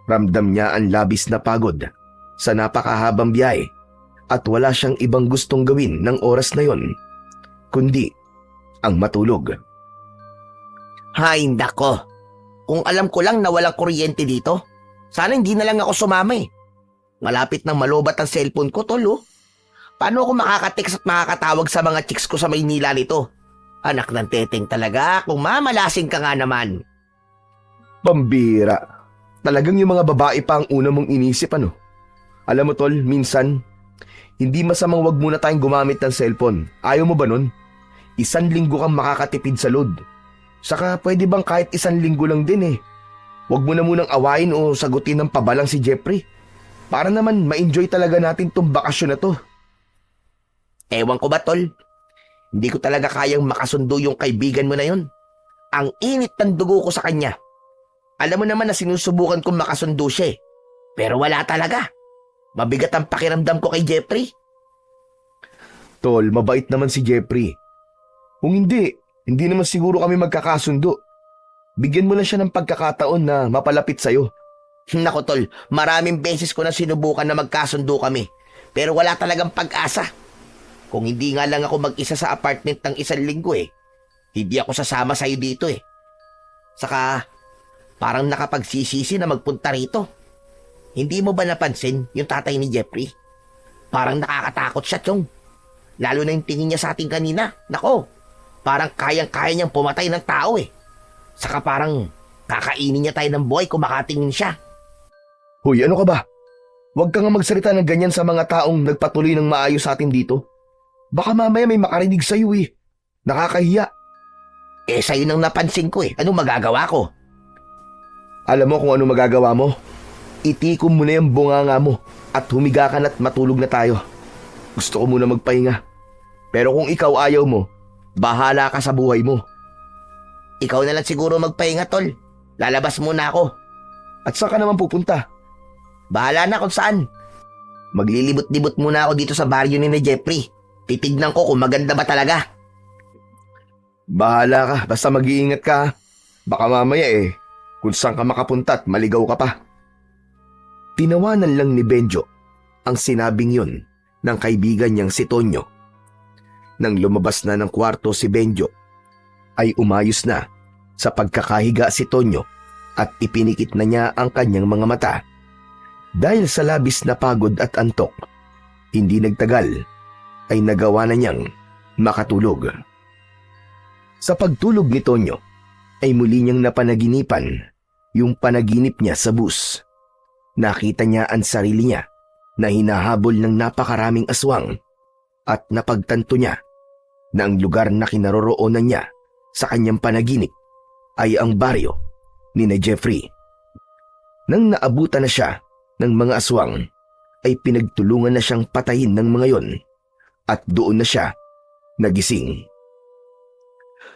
Ramdam niya ang labis na pagod sa napakahabang biyahe at wala siyang ibang gustong gawin ng oras na yon kundi ang matulog. Hay nako, kung alam ko lang na walang kuryente dito, sana hindi na lang ako sumama eh. Malapit nang malobat ang cellphone ko, tol. Paano ako makaka-text at makakatawag sa mga chicks ko sa Maynila nito? Anak ng teteng talaga, kung mamalasing ka nga naman. Pambira. Talagang yung mga babae pa ang una mong inisip, ano? Alam mo tol, minsan, hindi masamang wag muna tayong gumamit ng cellphone. Ayaw mo ba nun? 1 linggo kang makakatipid sa load. Saka pwede bang kahit 1 linggo lang din eh. Wag mo na munang awayin o sagutin ng pabalang si Jeffrey. Para naman ma-enjoy talaga natin tong bakasyon na to. Ewan ko ba, tol? Hindi ko talaga kayang makasundo yung kaibigan mo na yun. Ang init ng dugo ko sa kanya. Alam mo naman na sinusubukan kong makasundo siya eh. Pero wala talaga. Mabigat ang pakiramdam ko kay Jeffrey. Tol, mabait naman si Jeffrey. Kung hindi naman siguro kami magkakasundo. Bigyan mo na siya ng pagkakataon na mapalapit sa'yo. Nako tol, maraming beses ko na sinubukan na magkasundo kami. Pero wala talagang pag-asa. Kung hindi nga lang ako mag-isa sa apartment ng 1 linggo eh, hindi ako sasama sa'yo dito eh. Saka, parang nakapagsisisi na magpunta rito. Hindi mo ba napansin yung tatay ni Jeffrey? Parang nakakatakot siya, Chong. Lalo na yung tingin niya sa atin kanina. Nako, parang kayang-kaya niyang pumatay ng tao eh. Saka parang kakainin niya tayo ng buhay kung makatingin siya. Hoy, ano ka ba? Huwag ka nga magsalita ng ganyan sa mga taong nagpatuloy ng maayos sa atin dito. Baka mamaya may makarinig sa'yo eh. Nakakahiya. Eh, sa'yo nang napansin ko eh. Anong magagawa ko? Alam mo kung ano magagawa mo? Itikom mo na yung bunganga mo at humiga ka na't matulog na tayo. Gusto ko muna magpahinga. Pero kung ikaw ayaw mo, bahala ka sa buhay mo. Ikaw na lang siguro magpahinga, tol. Lalabas muna ako. At saan ka naman pupunta? Bahala na kung saan. Maglilibot-libot muna ako dito sa baryo ni Jeffrey. Titignan ko kung maganda ba talaga. Bahala ka, basta mag-iingat ka. Baka mamaya kung saan ka makapunta at maligaw ka pa. Tinawanan lang ni Benjo ang sinabing yun ng kaibigan niyang si Tonyo. Nang lumabas na ng kwarto si Benjo, ay umayos na sa pagkakahiga si Tonyo at ipinikit na niya ang kanyang mga mata. Dahil sa labis na pagod at antok, hindi nagtagal ay nagawa na niyang makatulog. Sa pagtulog ni Tonyo ay muli niyang napanaginipan yung panaginip niya sa bus. Nakita niya ang sarili niya na hinahabol ng napakaraming aswang at napagtanto niya na ang lugar na kinaroroonan niya sa kanyang panaginip ay ang baryo ni na Jeffrey. Nang naabutan na siya ng mga aswang, ay pinagtulungan na siyang patayin ng mga yon at doon na siya nagising.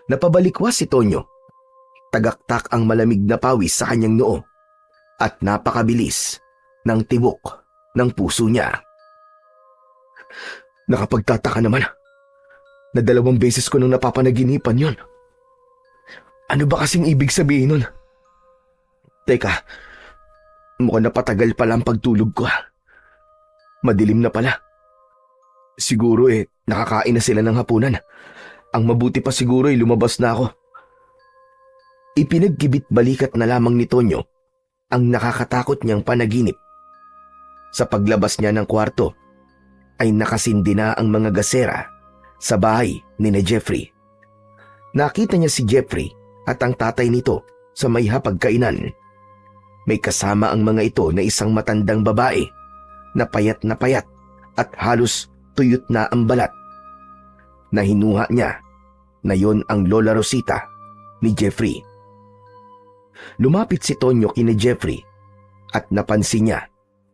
Napabalikwas si Tonyo. Tagaktak ang malamig na pawis sa kanyang noo at napakabilis ng tibok ng puso niya. Nakapagtataka naman na 2 beses ko nang napapanaginipan yon. Ano ba kasing ibig sabihin nun? Teka, mukhang napatagal pala ang pagtulog ko. Madilim na pala. Siguro nakakain na sila ng hapunan. Ang mabuti pa siguro lumabas na ako. Ipinagkibit balikat na lamang ni Tonyo ang nakakatakot niyang panaginip. Sa paglabas niya ng kwarto, ay nakasindi na ang mga gasera sa bahay ni na Jeffrey. Nakita niya si Jeffrey at ang tatay nito sa may hapagkainan. May kasama ang mga ito na isang matandang babae na payat at halos tuyot na ang balat. Nahinuha niya na yon ang Lola Rosita ni Jeffrey. Lumapit si Tonyo kina Jeffrey at napansin niya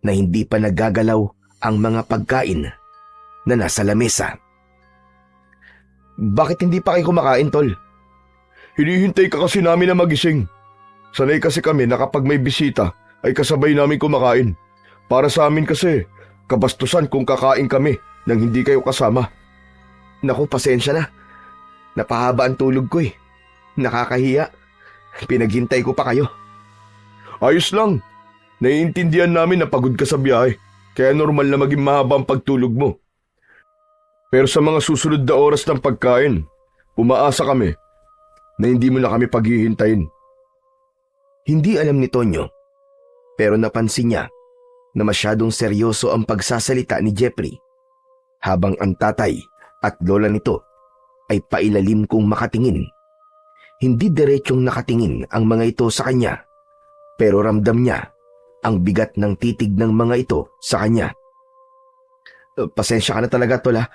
na hindi pa nagagalaw ang mga pagkain na nasa lamesa. Bakit hindi pa kayo kumakain, Tol? Hinihintay ka kasi namin na magising. Sanay kasi kami na kapag may bisita ay kasabay namin kumakain. Para sa amin kasi, kabastusan kung kakain kami nang hindi kayo kasama. Naku, pasensya na. Napahaba ang tulog ko Nakakahiya. Pinaghintay ko pa kayo. Ayos lang. Naiintindihan namin na pagod ka sa biyahe, kaya normal na maging mahaba ang pagtulog mo. Pero sa mga susunod na oras ng pagkain, umaasa kami na hindi mo na kami paghihintayin. Hindi alam ni Tonyo, pero napansin niya na masyadong seryoso ang pagsasalita ni Jeffrey habang ang tatay at lola nito ay pailalim kong makatingin. Hindi diretsyong nakatingin ang mga ito sa kanya, pero ramdam niya ang bigat ng titig ng mga ito sa kanya. Pasensya ka na talaga, tol ha.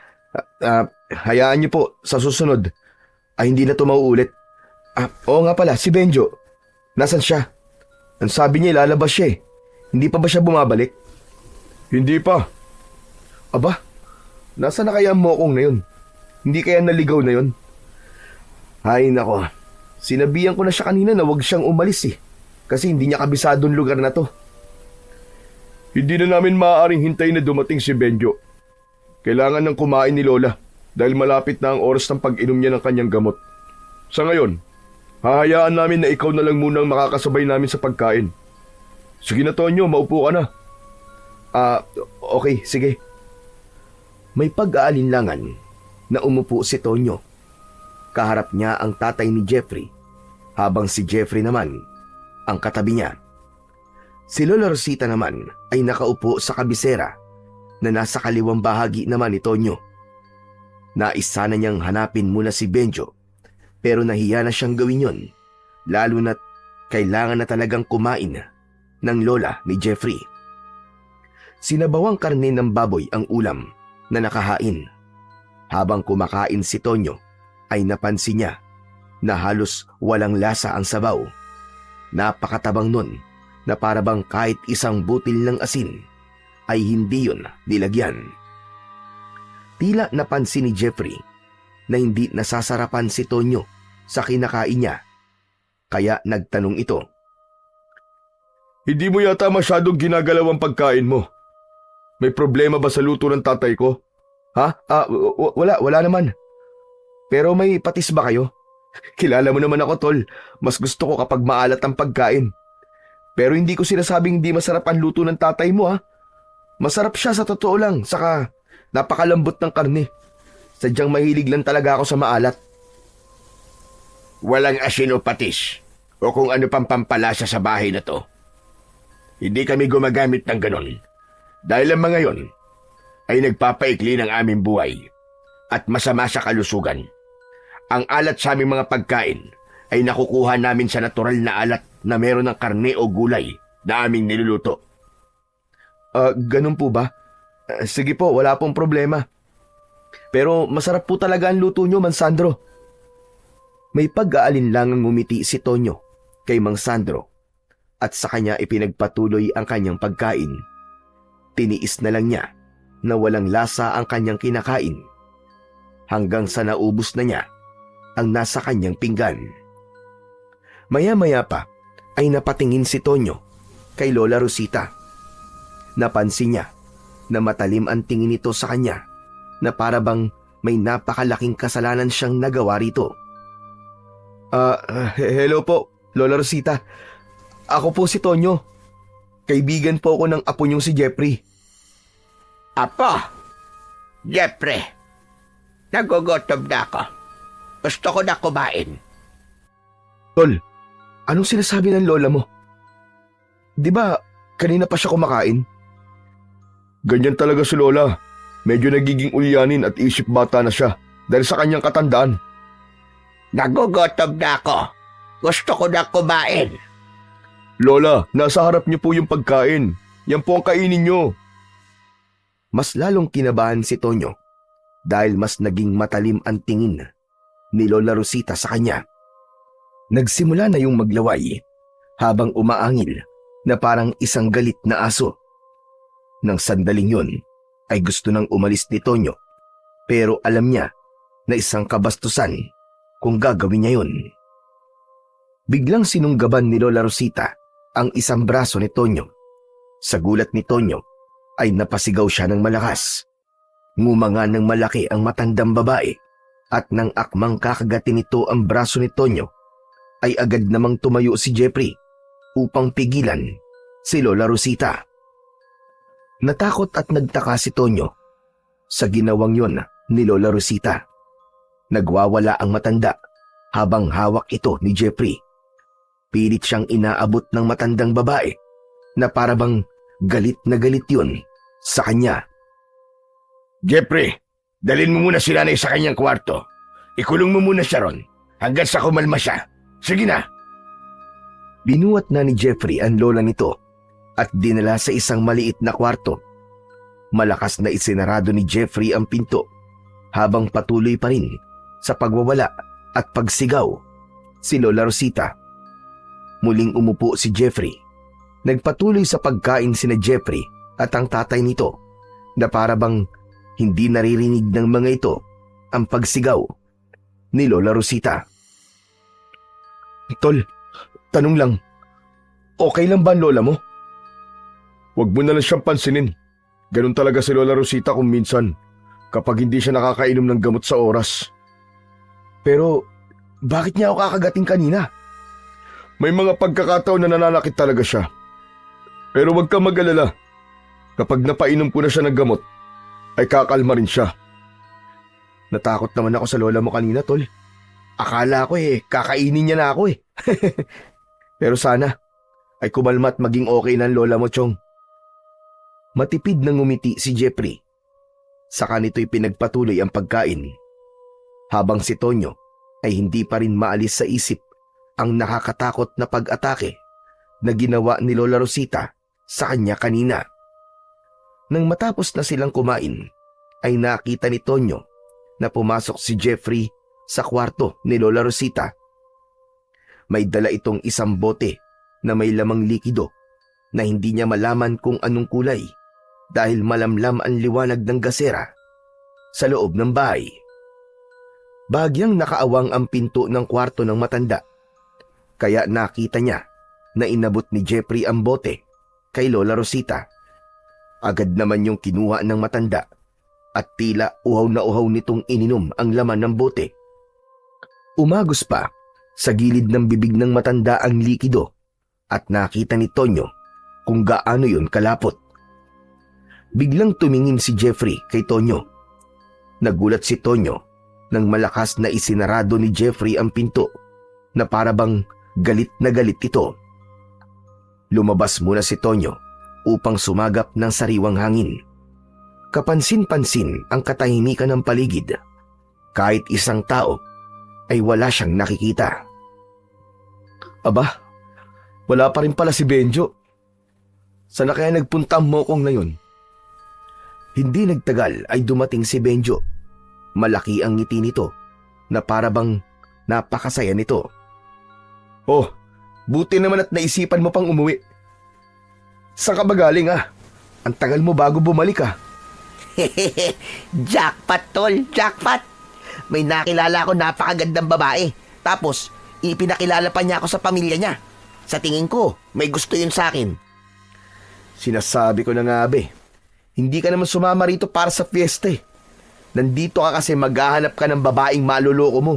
Hayaan niyo po sa susunod ay hindi na ito mauulit. Oo nga pala, si Benjo. Nasaan siya? Ang sabi niya ilalabas siya eh. Hindi pa ba siya bumabalik? Hindi pa. Aba, nasa na kaya ang mokong na yun? Hindi kaya naligaw na yun? Ay nako, sinabihan ko na siya kanina na huwag siyang umalis eh. Kasi hindi niya kabisadong lugar na to. Hindi na namin maaaring hintayin na dumating si Benjo. Kailangan ng kumain ni Lola dahil malapit na ang oras ng pag-inom niya ng kanyang gamot. Sa ngayon, hahayaan namin na ikaw na lang muna ang makakasabay namin sa pagkain. Sige na, Tonyo, maupo ka na. Okay, sige. May pag-aalinlangan na umupo si Tonyo. Kaharap niya ang tatay ni Jeffrey, habang si Jeffrey naman ang katabi niya. Si Lola Rosita naman ay nakaupo sa kabisera na nasa kaliwang bahagi naman ni Tonyo. Nais sana niyang hanapin muna si Benjo, pero nahiya na siyang gawin yon, lalo na't kailangan na talagang kumain ng lola ni Jeffrey. Sinabawang karne ng baboy ang ulam na nakahain. Habang kumakain si Tonyo, ay napansin niya na halos walang lasa ang sabaw. Napakatabang nun na parabang kahit isang butil ng asin ay hindi yun nilagyan. Tila napansin ni Jeffrey na hindi nasasarapan si Tonyo sa kinakain niya. Kaya nagtanong ito. Hindi mo yata masyadong ginagalaw ang pagkain mo. May problema ba sa luto ng tatay ko? Ha? Wala naman. Pero may patis ba kayo? Kilala mo naman ako, tol. Mas gusto ko kapag maalat ang pagkain. Pero hindi ko sinasabing hindi masarap ang luto ng tatay mo, ha? Masarap siya sa totoo lang, saka napakalambot ng karne. Sadyang mahilig lang talaga ako sa maalat. Walang asin o patis o kung ano pang pampalasa sa bahay na to. Hindi kami gumagamit ng ganon. Dahil ang mga yon ay nagpapaikli ng aming buhay at masama sa kalusugan. Ang alat sa aming mga pagkain ay nakukuha namin sa natural na alat na meron ng karne o gulay na aming niluluto. Ganun po ba? Sige po, wala pong problema. Pero masarap po talaga ang luto nyo, Mang Sandro. May pag-aalinlangang ngumiti si Tonyo kay Mang Sandro at sa kanya ipinagpatuloy ang kanyang pagkain. Tiniis na lang niya na walang lasa ang kanyang kinakain hanggang sa naubos na niya ang nasa kanyang pinggan. Maya-maya pa ay napatingin si Tonyo kay Lola Rosita. Napansin niya na matalim ang tingin nito sa kanya na parabang may napakalaking kasalanan siyang nagawa rito. Hello po, Lola Rosita. Ako po si Tonyo. Kaibigan po ako ng apo niyong si Jeffrey. Apo, Jeffrey, nagugutom na ako. Gusto ko na kumain. Tol, anong sinasabi ng lola mo? Di ba kanina pa siya kumakain? Ganyan talaga si Lola. Medyo nagiging ulyanin at isip bata na siya dahil sa kanyang katandaan. Nagugutom na ako. Gusto ko na kumain. Lola, nasa harap niyo po yung pagkain. Yan po ang kainin niyo. Mas lalong kinabahan si Tonyo dahil mas naging matalim ang tingin ni Lola Rosita sa kanya. Nagsimula na yung maglaway habang umaangil na parang isang galit na aso. Nang sandaling yun ay gusto nang umalis ni Tonyo pero alam niya na isang kabastusan kung gagawin niya yun. Biglang sinunggaban ni Lola Rosita ang isang braso ni Tonyo. Sa gulat ni Tonyo ay napasigaw siya ng malakas. Ngumanga ng malaki ang matandang babae at nang akmang kakagatin nito ang braso ni Tonyo ay agad namang tumayo si Jeffrey upang pigilan si Lola Rosita. Natakot at nagtaka si Tonyo sa ginawang yon ni Lola Rosita. Nagwawala ang matanda habang hawak ito ni Jeffrey. Pilit siyang inaabot ng matandang babae na parabang galit na galit yun sa kanya. Jeffrey, dalhin mo muna si nanay sa kanyang kwarto. Ikulong mo muna siya ron hanggang sa kumalma siya. Sige na. Binuhat na ni Jeffrey ang lola nito at dinala sa isang maliit na kwarto. Malakas na isinarado ni Jeffrey ang pinto habang patuloy pa rin sa pagwawala at pagsigaw si Lola Rosita. Muling umupo si Jeffrey. Nagpatuloy sa pagkain sina Jeffrey at ang tatay nito na para bang hindi naririnig ng mga ito ang pagsigaw ni Lola Rosita. Tol, tanong lang, okay lang ba ang lola mo? Huwag mo na lang siyang pansinin. Ganun talaga si Lola Rosita kung minsan kapag hindi siya nakakainom ng gamot sa oras. Pero bakit niya ako kakagating kanina? May mga pagkakataon na nananakit talaga siya. Pero huwag kang mag-alala. Kapag napainom ko na siya ng gamot, ay kakalma rin siya. Natakot naman ako sa lola mo kanina, tol. Akala ko kakainin niya na ako Pero sana ay kumalma at maging okay na ang lola mo, Chong. Matipid na ngumiti si Jeffrey. Saka nito'y pinagpatuloy ang pagkain. Habang si Tonyo ay hindi pa rin maalis sa isip ang nakakatakot na pag-atake na ginawa ni Lola Rosita sa kanya kanina. Nang matapos na silang kumain, ay nakita ni Tonyo na pumasok si Jeffrey sa kwarto ni Lola Rosita. May dala itong isang bote na may lamang likido na hindi niya malaman kung anong kulay dahil malamlam ang liwanag ng gasera sa loob ng bahay. Bahagyang nakaawang ang pinto ng kwarto ng matanda, kaya nakita niya na inabot ni Jeffrey ang bote kay Lola Rosita. Agad naman yung kinuha ng matanda at tila uhaw na uhaw nitong ininom ang laman ng bote. Umagos pa sa gilid ng bibig ng matanda ang likido at nakita ni Tonyo kung gaano yun kalapot. Biglang tumingin si Jeffrey kay Tonyo. Nagulat si Tonyo nang malakas na isinarado ni Jeffrey ang pinto na para bang galit na galit ito. Lumabas muna si Tonyo upang sumagap ng sariwang hangin. Kapansin-pansin ang katahimikan ng paligid. Kahit isang tao ay wala siyang nakikita. Aba, wala pa rin pala si Benjo. Sana kaya nagpunta mo kong na yun? Hindi nagtagal ay dumating si Benjo. Malaki ang ngiti nito na para bang napakasaya nito. Oh, buti naman at naisipan mo pang umuwi. Saan ka ba galing Ang tagal mo bago bumalik Jackpot, tol, jackpot. May nakilala ako napakagandang babae. Tapos, ipinakilala pa niya ako sa pamilya niya. Sa tingin ko, may gusto yun sa akin. Sinasabi ko na nga hindi ka naman sumama rito para sa fiesta Nandito ka kasi maghahanap ka ng babaeng maluloko mo.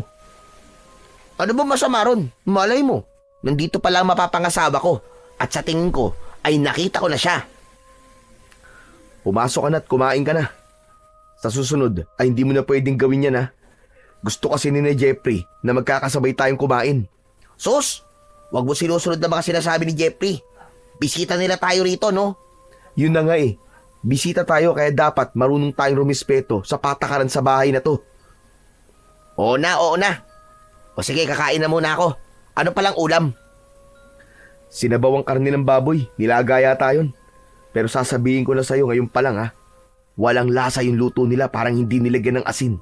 Ano ba masama ron? Malay mo, nandito pa lang mapapangasawa ko. At sa tingin ko, ay nakita ko na siya. Pumasok ka na at kumain ka na. Sa susunod ay hindi mo na pwedeng gawin yan Gusto kasi ni Jeffrey na magkakasabay tayong kumain. Sus, wag mo sinusunod na mga sinasabi ni Jeffrey. Bisita nila tayo rito, no? Yun na nga Bisita tayo kaya dapat marunong tayong rumispeto sa patakaran sa bahay na to. Oo na. O sige, kakain na muna ako. Ano palang ulam? Sinabawang karne ng baboy, nilagaya tayon. Pero sasabihin ko na sa'yo ngayon pa lang walang lasa yung luto nila, parang hindi nilagyan ng asin.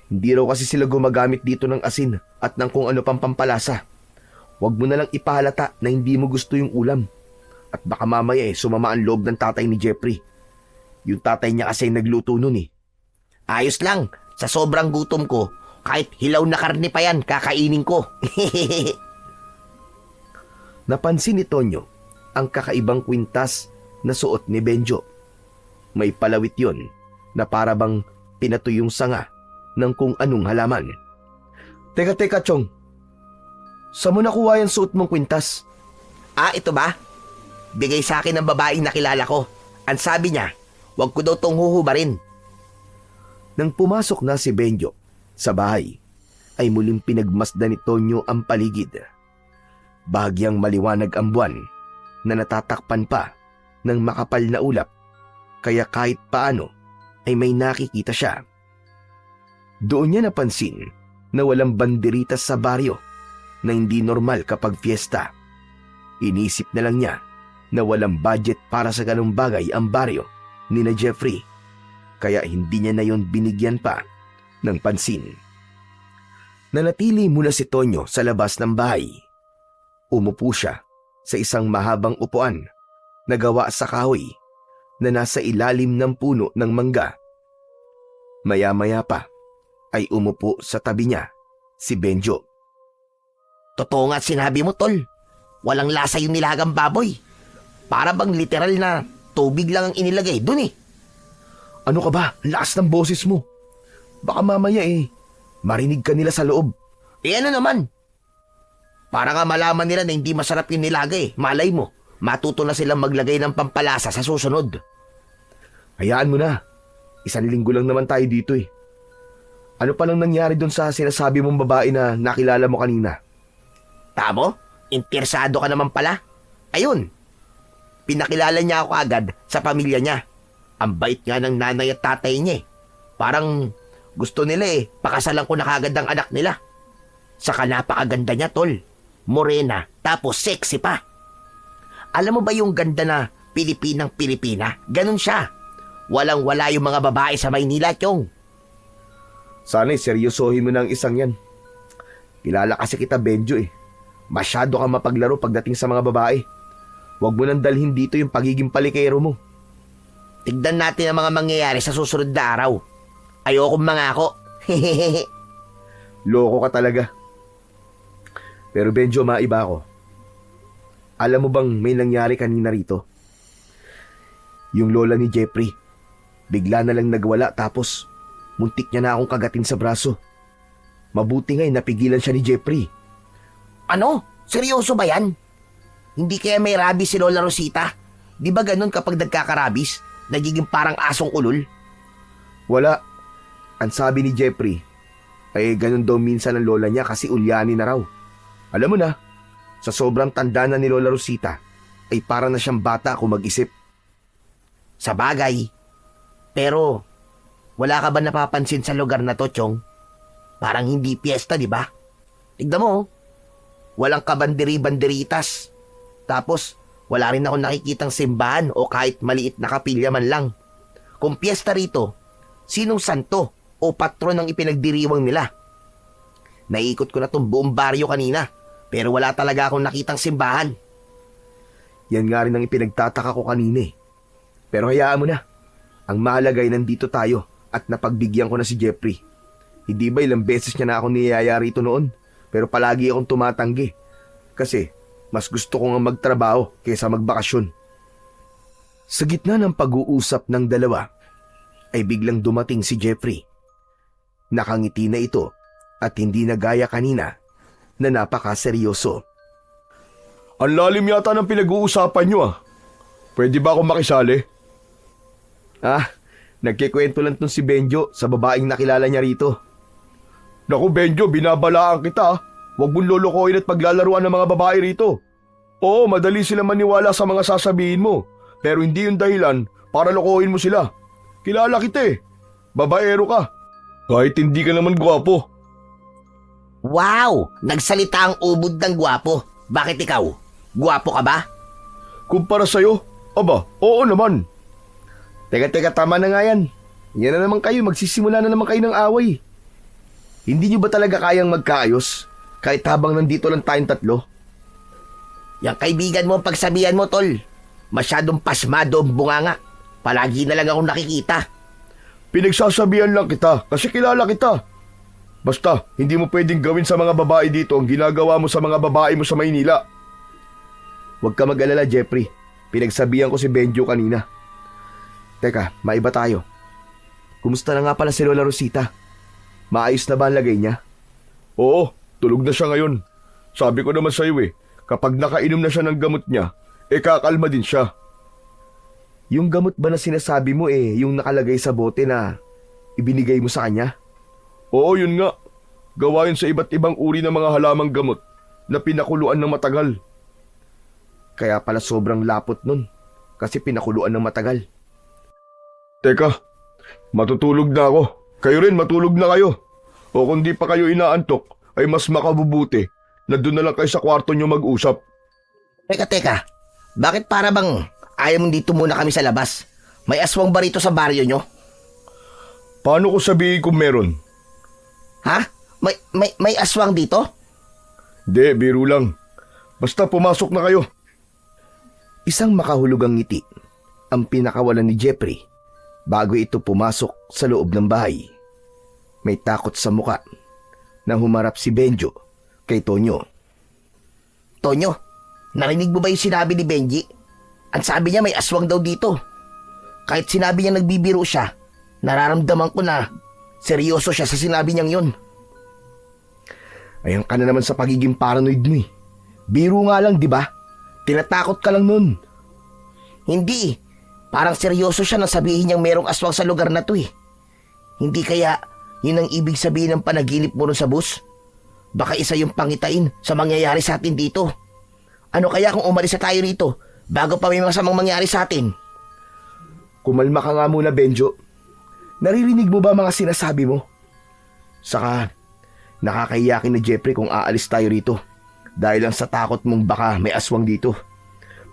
Hindi raw kasi sila gumagamit dito ng asin at ng kung ano pang pampalasa. Huwag mo na lang ipahalata na hindi mo gusto yung ulam. At baka mamaya sumama ang loob ng tatay ni Jeffrey. Yung tatay niya kasi nagluto nun Ayos lang, sa sobrang gutom ko, kahit hilaw na karne pa yan, kakainin ko. Napansin ni Tonyo ang kakaibang kwintas na suot ni Benjo. May palawit yon na para bang pinatuyong sanga ng kung anong halaman. Teka, Chong. Saan mo nakuha yung suot mong kwintas? Ito ba? Bigay sa akin ng babaeng nakilala ko. Ang sabi niya, wag ko daw tong huhubarin. Nang pumasok na si Benjo sa bahay, ay muling pinagmasdan ni Tonyo ang paligid. Bahagyang maliwanag ang buwan na natatakpan pa ng makapal na ulap, kaya kahit paano ay may nakikita siya. Doon niya napansin na walang banderitas sa baryo na hindi normal kapag fiesta. Inisip na lang niya na walang budget para sa ganung bagay ang baryo ni na Jeffrey, kaya hindi niya na yon binigyan pa ng pansin. Nanatili muna si Tonyo sa labas ng bahay. Umupo siya sa isang mahabang upuan na gawa sa kahoy na nasa ilalim ng puno ng mangga. Maya-maya pa ay umupo sa tabi niya si Benjo. Totoo nga sinabi mo, tol. Walang lasa yung nilagang baboy. Para bang literal na tubig lang ang inilagay dun eh. Ano ka ba? Lakas ng boses mo. Baka mamaya marinig ka nila sa loob. Ano naman? Para nga malaman nila na hindi masarap yung nilagay. Malay mo, matuto na silang maglagay ng pampalasa sa susunod. Hayaan mo na. 1 linggo lang naman tayo dito eh. Ano pa lang nangyari doon sa sinasabi mong babae na nakilala mo kanina? Tamo? Interesado ka naman pala? Ayun. Pinakilala niya ako agad sa pamilya niya. Ang bait nga ng nanay at tatay niya eh. Parang gusto nila pakasalan ko na kagad ang anak nila. Saka napakaganda niya, tol. Morena, tapos sexy pa. Alam mo ba yung ganda na Pilipinang-Pilipina? Ganun siya. Walang-wala yung mga babae sa Maynila, Chong. Sana'y seryosohin mo na ang isang yan. Kilala kasi kita, Benjo eh. Masyado kang mapaglaro pagdating sa mga babae. Huwag mo nang dalhin dito yung pagiging palikero mo. Tignan natin ang mga mangyayari sa susunod na araw. Ayokong mangako. Loko ka talaga. Pero Benjo, maiba ako. Alam mo bang may nangyari kanina rito? Yung lola ni Jeffrey, bigla na lang nagwala tapos muntik niya na akong kagatin sa braso. Mabuti nga'y napigilan siya ni Jeffrey. Ano? Seryoso ba yan? Hindi kaya may rabies si Lola Rosita? Di ba ganun kapag nagkakarabis? Nagiging parang asong ulol? Wala. Ang sabi ni Jeffrey, ay ganun daw minsan ang lola niya kasi ulyani na raw. Alam mo na, sa sobrang tanda na ni Lola Rosita, ay para na siyang bata kung mag-isip. Sa bagay. Pero, wala ka ba napapansin sa lugar na to, Chong? Parang hindi piyesta, di ba? Tignan mo, walang kabanderi-banderitas. Tapos, wala rin ako nakikitang simbahan o kahit maliit na kapilya man lang. Kung piyesta rito, sinong santo o patron ang ipinagdiriwang nila? Naiikot ko na tong buong baryo kanina, pero wala talaga akong nakitang simbahan. Yan nga rin ang ipinagtataka ko kanina eh. Pero hayaan mo na. Ang mahalaga ay nandito tayo at napagbigyan ko na si Jeffrey. Hindi ba ilang beses niya na ako niyaya rito noon? Pero palagi akong tumatanggi. Kasi mas gusto ko nga magtrabaho kaysa magbakasyon. Sa gitna ng pag-uusap ng dalawa, ay biglang dumating si Jeffrey. Nakangiti na ito at hindi na gaya kanina na napakaseryoso. Ang lalim yata ng pinag-uusapan nyo ah. Pwede ba akong makisali? Nagkikwento lang tong si Benjo sa babaeng nakilala niya rito. Naku Benjo, binabalaan kita. Huwag mong lolokohin at paglalaruan ng mga babae rito. Oo, madali sila maniwala sa mga sasabihin mo. Pero hindi yung dahilan para lokohin mo sila. Kilala kita eh. Babaero ka. Kahit hindi ka naman gwapo. Wow! Nagsalita ang ubod ng gwapo. Bakit ikaw? Gwapo ka ba? Kumpara sa'yo, aba, oo naman. Teka, tama na nga yan. Yan na naman kayo, magsisimula na naman kayo ng away. Hindi nyo ba talaga kayang magkaayos? Kahit habang nandito lang tayong tatlo? Yang kaibigan mo ang pagsabihan mo, tol. Masyadong pasmado ang bunganga. Palagi na lang akong nakikita. Pinagsasabihan lang kita kasi kilala kita. Basta, hindi mo pwedeng gawin sa mga babae dito ang ginagawa mo sa mga babae mo sa Maynila. Huwag ka mag-alala, Jeffrey. Pinagsabihan ko si Benjo kanina. Teka, maiba tayo. Kumusta na nga pala si Lola Rosita? Maayos na ba ang lagay niya? Oo, tulog na siya ngayon. Sabi ko naman sa'yo kapag nakainom na siya ng gamot niya, kakalma din siya. Yung gamot ba na sinasabi mo yung nakalagay sa bote na ibinigay mo sa kanya? Oo, yun nga. Gawain sa iba't ibang uri ng mga halamang gamot na pinakuluan ng matagal. Kaya pala sobrang lapot nun kasi pinakuluan ng matagal. Teka, Matutulog na ako. Kayo rin, matulog na kayo. O kung di pa kayo inaantok, ay mas makabubuti na doon na lang kayo sa kwarto nyo mag-usap. Teka. Bakit para bang ayaw mong dito muna kami sa labas? May aswang ba rito sa baryo nyo? Paano ko sabihin kung meron? Ha? May aswang dito? Di, biro lang. Basta pumasok na kayo. Isang makahulugang ngiti ang pinakawalan ni Jeffrey bago ito pumasok sa loob ng bahay. May takot sa muka nang humarap si Benjo kay Tonyo. Tonyo, narinig mo ba yung sinabi ni Benji? Ang sabi niya may aswang daw dito. Kahit sinabi niya nagbibiro siya, nararamdaman ko na seryoso siya sa sinabi niyang yun. Ayan ka na naman sa pagiging paranoid mo eh. Biro nga lang, di ba? Tinatakot ka lang nun. Hindi. Parang seryoso siya nang sabihin niyang merong aswang sa lugar na to eh. Hindi kaya yun ang ibig sabihin ng panaginip mo ron sa bus? Baka isa yung pangitain sa mangyayari sa atin dito. Ano kaya kung umalis na tayo rito bago pa may masamang mangyari sa atin? Kumalma ka nga muna, Benjo. Naririnig mo ba mga sinasabi mo? Saka, nakakahiyakin na Jeffrey kung aalis tayo rito. Dahil lang sa takot mong baka may aswang dito.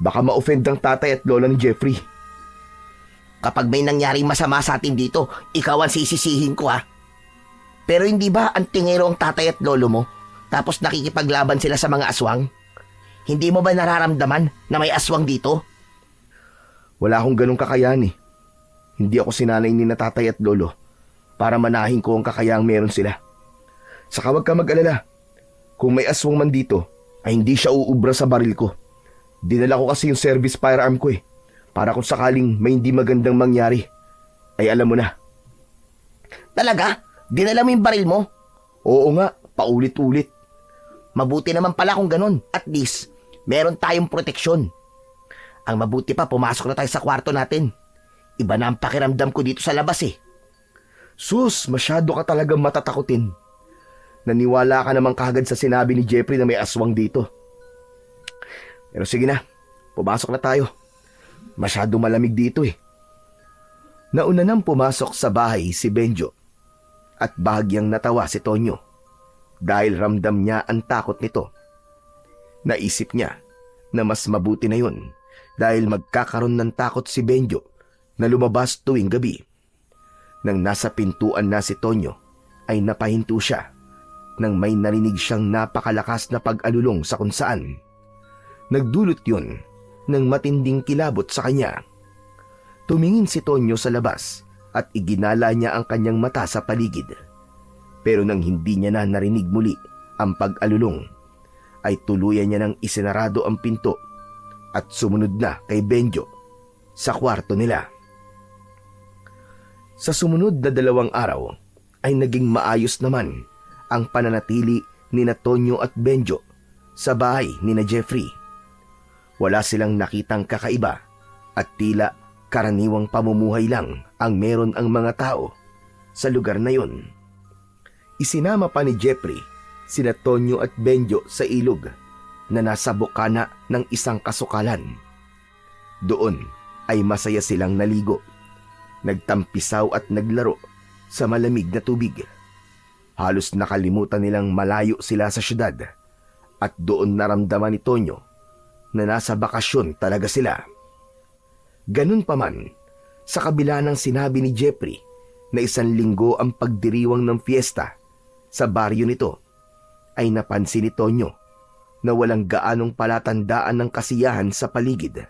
Baka ma-offend ang tatay at lola ni Jeffrey. Kapag may nangyaring masama sa atin dito, ikaw ang sisisihin ko ha. Pero hindi ba ang tingero ang tatay at lolo mo? Tapos nakikipaglaban sila sa mga aswang? Hindi mo ba nararamdaman na may aswang dito? Wala akong ganong kakayahan eh. Hindi ako sinanay ni na tatay at lolo para manahin ko ang kakayahang meron sila. Saka wag ka mag-alala. Kung may aswang man dito, ay hindi siya uubra sa baril ko. Dinala ko kasi yung service firearm ko eh. Para kung sakaling may hindi magandang mangyari, ay alam mo na. Talaga? Dinala mo yung baril mo? Oo nga, paulit-ulit. Mabuti naman pala kung ganun. At least, meron tayong proteksyon. Ang mabuti pa, pumasok na tayo sa kwarto natin. Iba na ang pakiramdam ko dito sa labas eh. Sus, masyado ka talagang matatakutin. Naniwala ka naman kagad sa sinabi ni Jeffrey na may aswang dito. Pero sige na, pumasok na tayo. Masyado malamig dito eh. Nauna nang pumasok sa bahay si Benjo at bahagyang natawa si Tonyo dahil ramdam niya ang takot nito. Naisip niya na mas mabuti na yun dahil magkakaroon ng takot si Benjo na lumabas tuwing gabi. Nang nasa pintuan na si Tonyo ay napahinto siya nang may narinig siyang napakalakas na pag-alulong sa kung saan. Nagdulot yun ng matinding kilabot sa kanya. Tumingin si Tonyo sa labas at iginala niya ang kanyang mata sa paligid. Pero nang hindi niya na narinig muli ang pag-alulong, ay tuluyan niya nang isinarado ang pinto at sumunod na kay Benjo sa kwarto nila. Sa sumunod na 2 araw ay naging maayos naman ang pananatili ni na Tonyo at Benjo sa bahay ni na Jeffrey. Wala silang nakitang kakaiba at tila karaniwang pamumuhay lang ang meron ang mga tao sa lugar na yun. Isinama pa ni Jeffrey sina Tonyo at Benjo sa ilog na nasa bukana ng isang kasukalan. Doon ay masaya silang naligo, nagtampisaw at naglaro sa malamig na tubig. Halos nakalimutan nilang malayo sila sa syudad at doon naramdaman ni Tonyo na nasa bakasyon talaga sila. Ganun pa man, sa kabila ng sinabi ni Jeffrey na 1 linggo ang pagdiriwang ng fiesta sa baryo nito, ay napansin ni Tonyo na walang gaanong palatandaan ng kasiyahan sa paligid.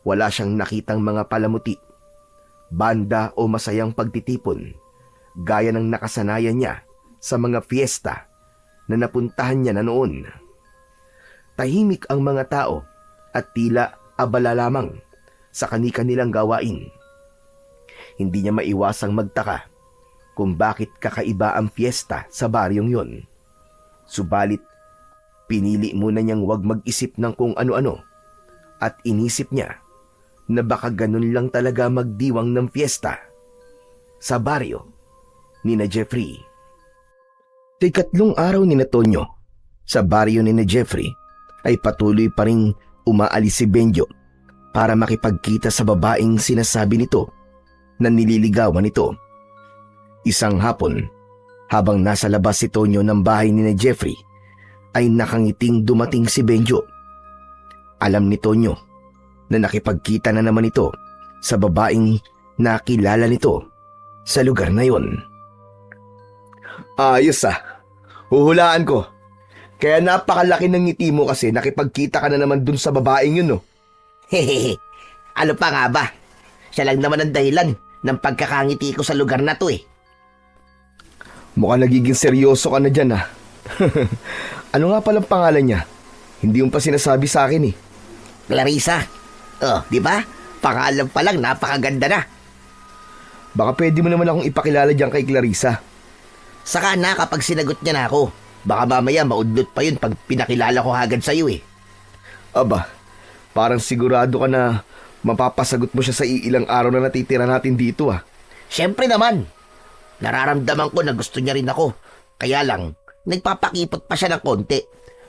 Wala siyang nakitang mga palamuti, banda o masayang pagtitipon gaya ng nakasanayan niya sa mga fiesta na napuntahan niya na noon. Tahimik ang mga tao at tila abala lamang sa kani-kanilang gawain. Hindi niya maiwasang magtaka kung bakit kakaiba ang fiesta sa baryong yon. Subalit, pinili muna niyang wag mag-isip ng kung ano-ano at inisip niya na baka ganun lang talaga magdiwang ng fiesta sa baryo ni na Jeffrey. Ikatlong araw ni na Tonyo sa baryo ni na Jeffrey ay patuloy pa ring umaalis si Benjo para makipagkita sa babaeng sinasabi nito na nililigawan nito. Isang hapon, habang nasa labas si Tonyo ng bahay ni na Jeffrey, ay nakangiting dumating si Benjo. Alam ni Tonyo na nakipagkita na naman ito sa babaeng nakilala nito sa lugar na yon. Ayos huhulaan ko. Kaya napakalaki ng ngiti mo kasi nakipagkita ka na naman dun sa babaeng yun, no? Hehehe, ano pa nga ba? Siya lang naman ang dahilan ng pagkakangiti ko sa lugar na to eh. Mukhang nagiging seryoso ka na dyan, Ano nga palang pangalan niya? Hindi mo pa sinasabi sa akin eh. Clarissa. Oh, di ba? Pangalan pa lang, napakaganda na. Baka pwede mo naman akong ipakilala dyan kay Clarissa. Saka na kapag sinagot niya na ako. Baka mamaya maudlot pa yun pag pinakilala ko agad sa'yo eh. Aba, parang sigurado ka na mapapasagot mo siya sa ilang araw na natitira natin dito Siyempre naman. Nararamdaman ko na gusto niya rin ako. Kaya lang, nagpapakipot pa siya ng konti.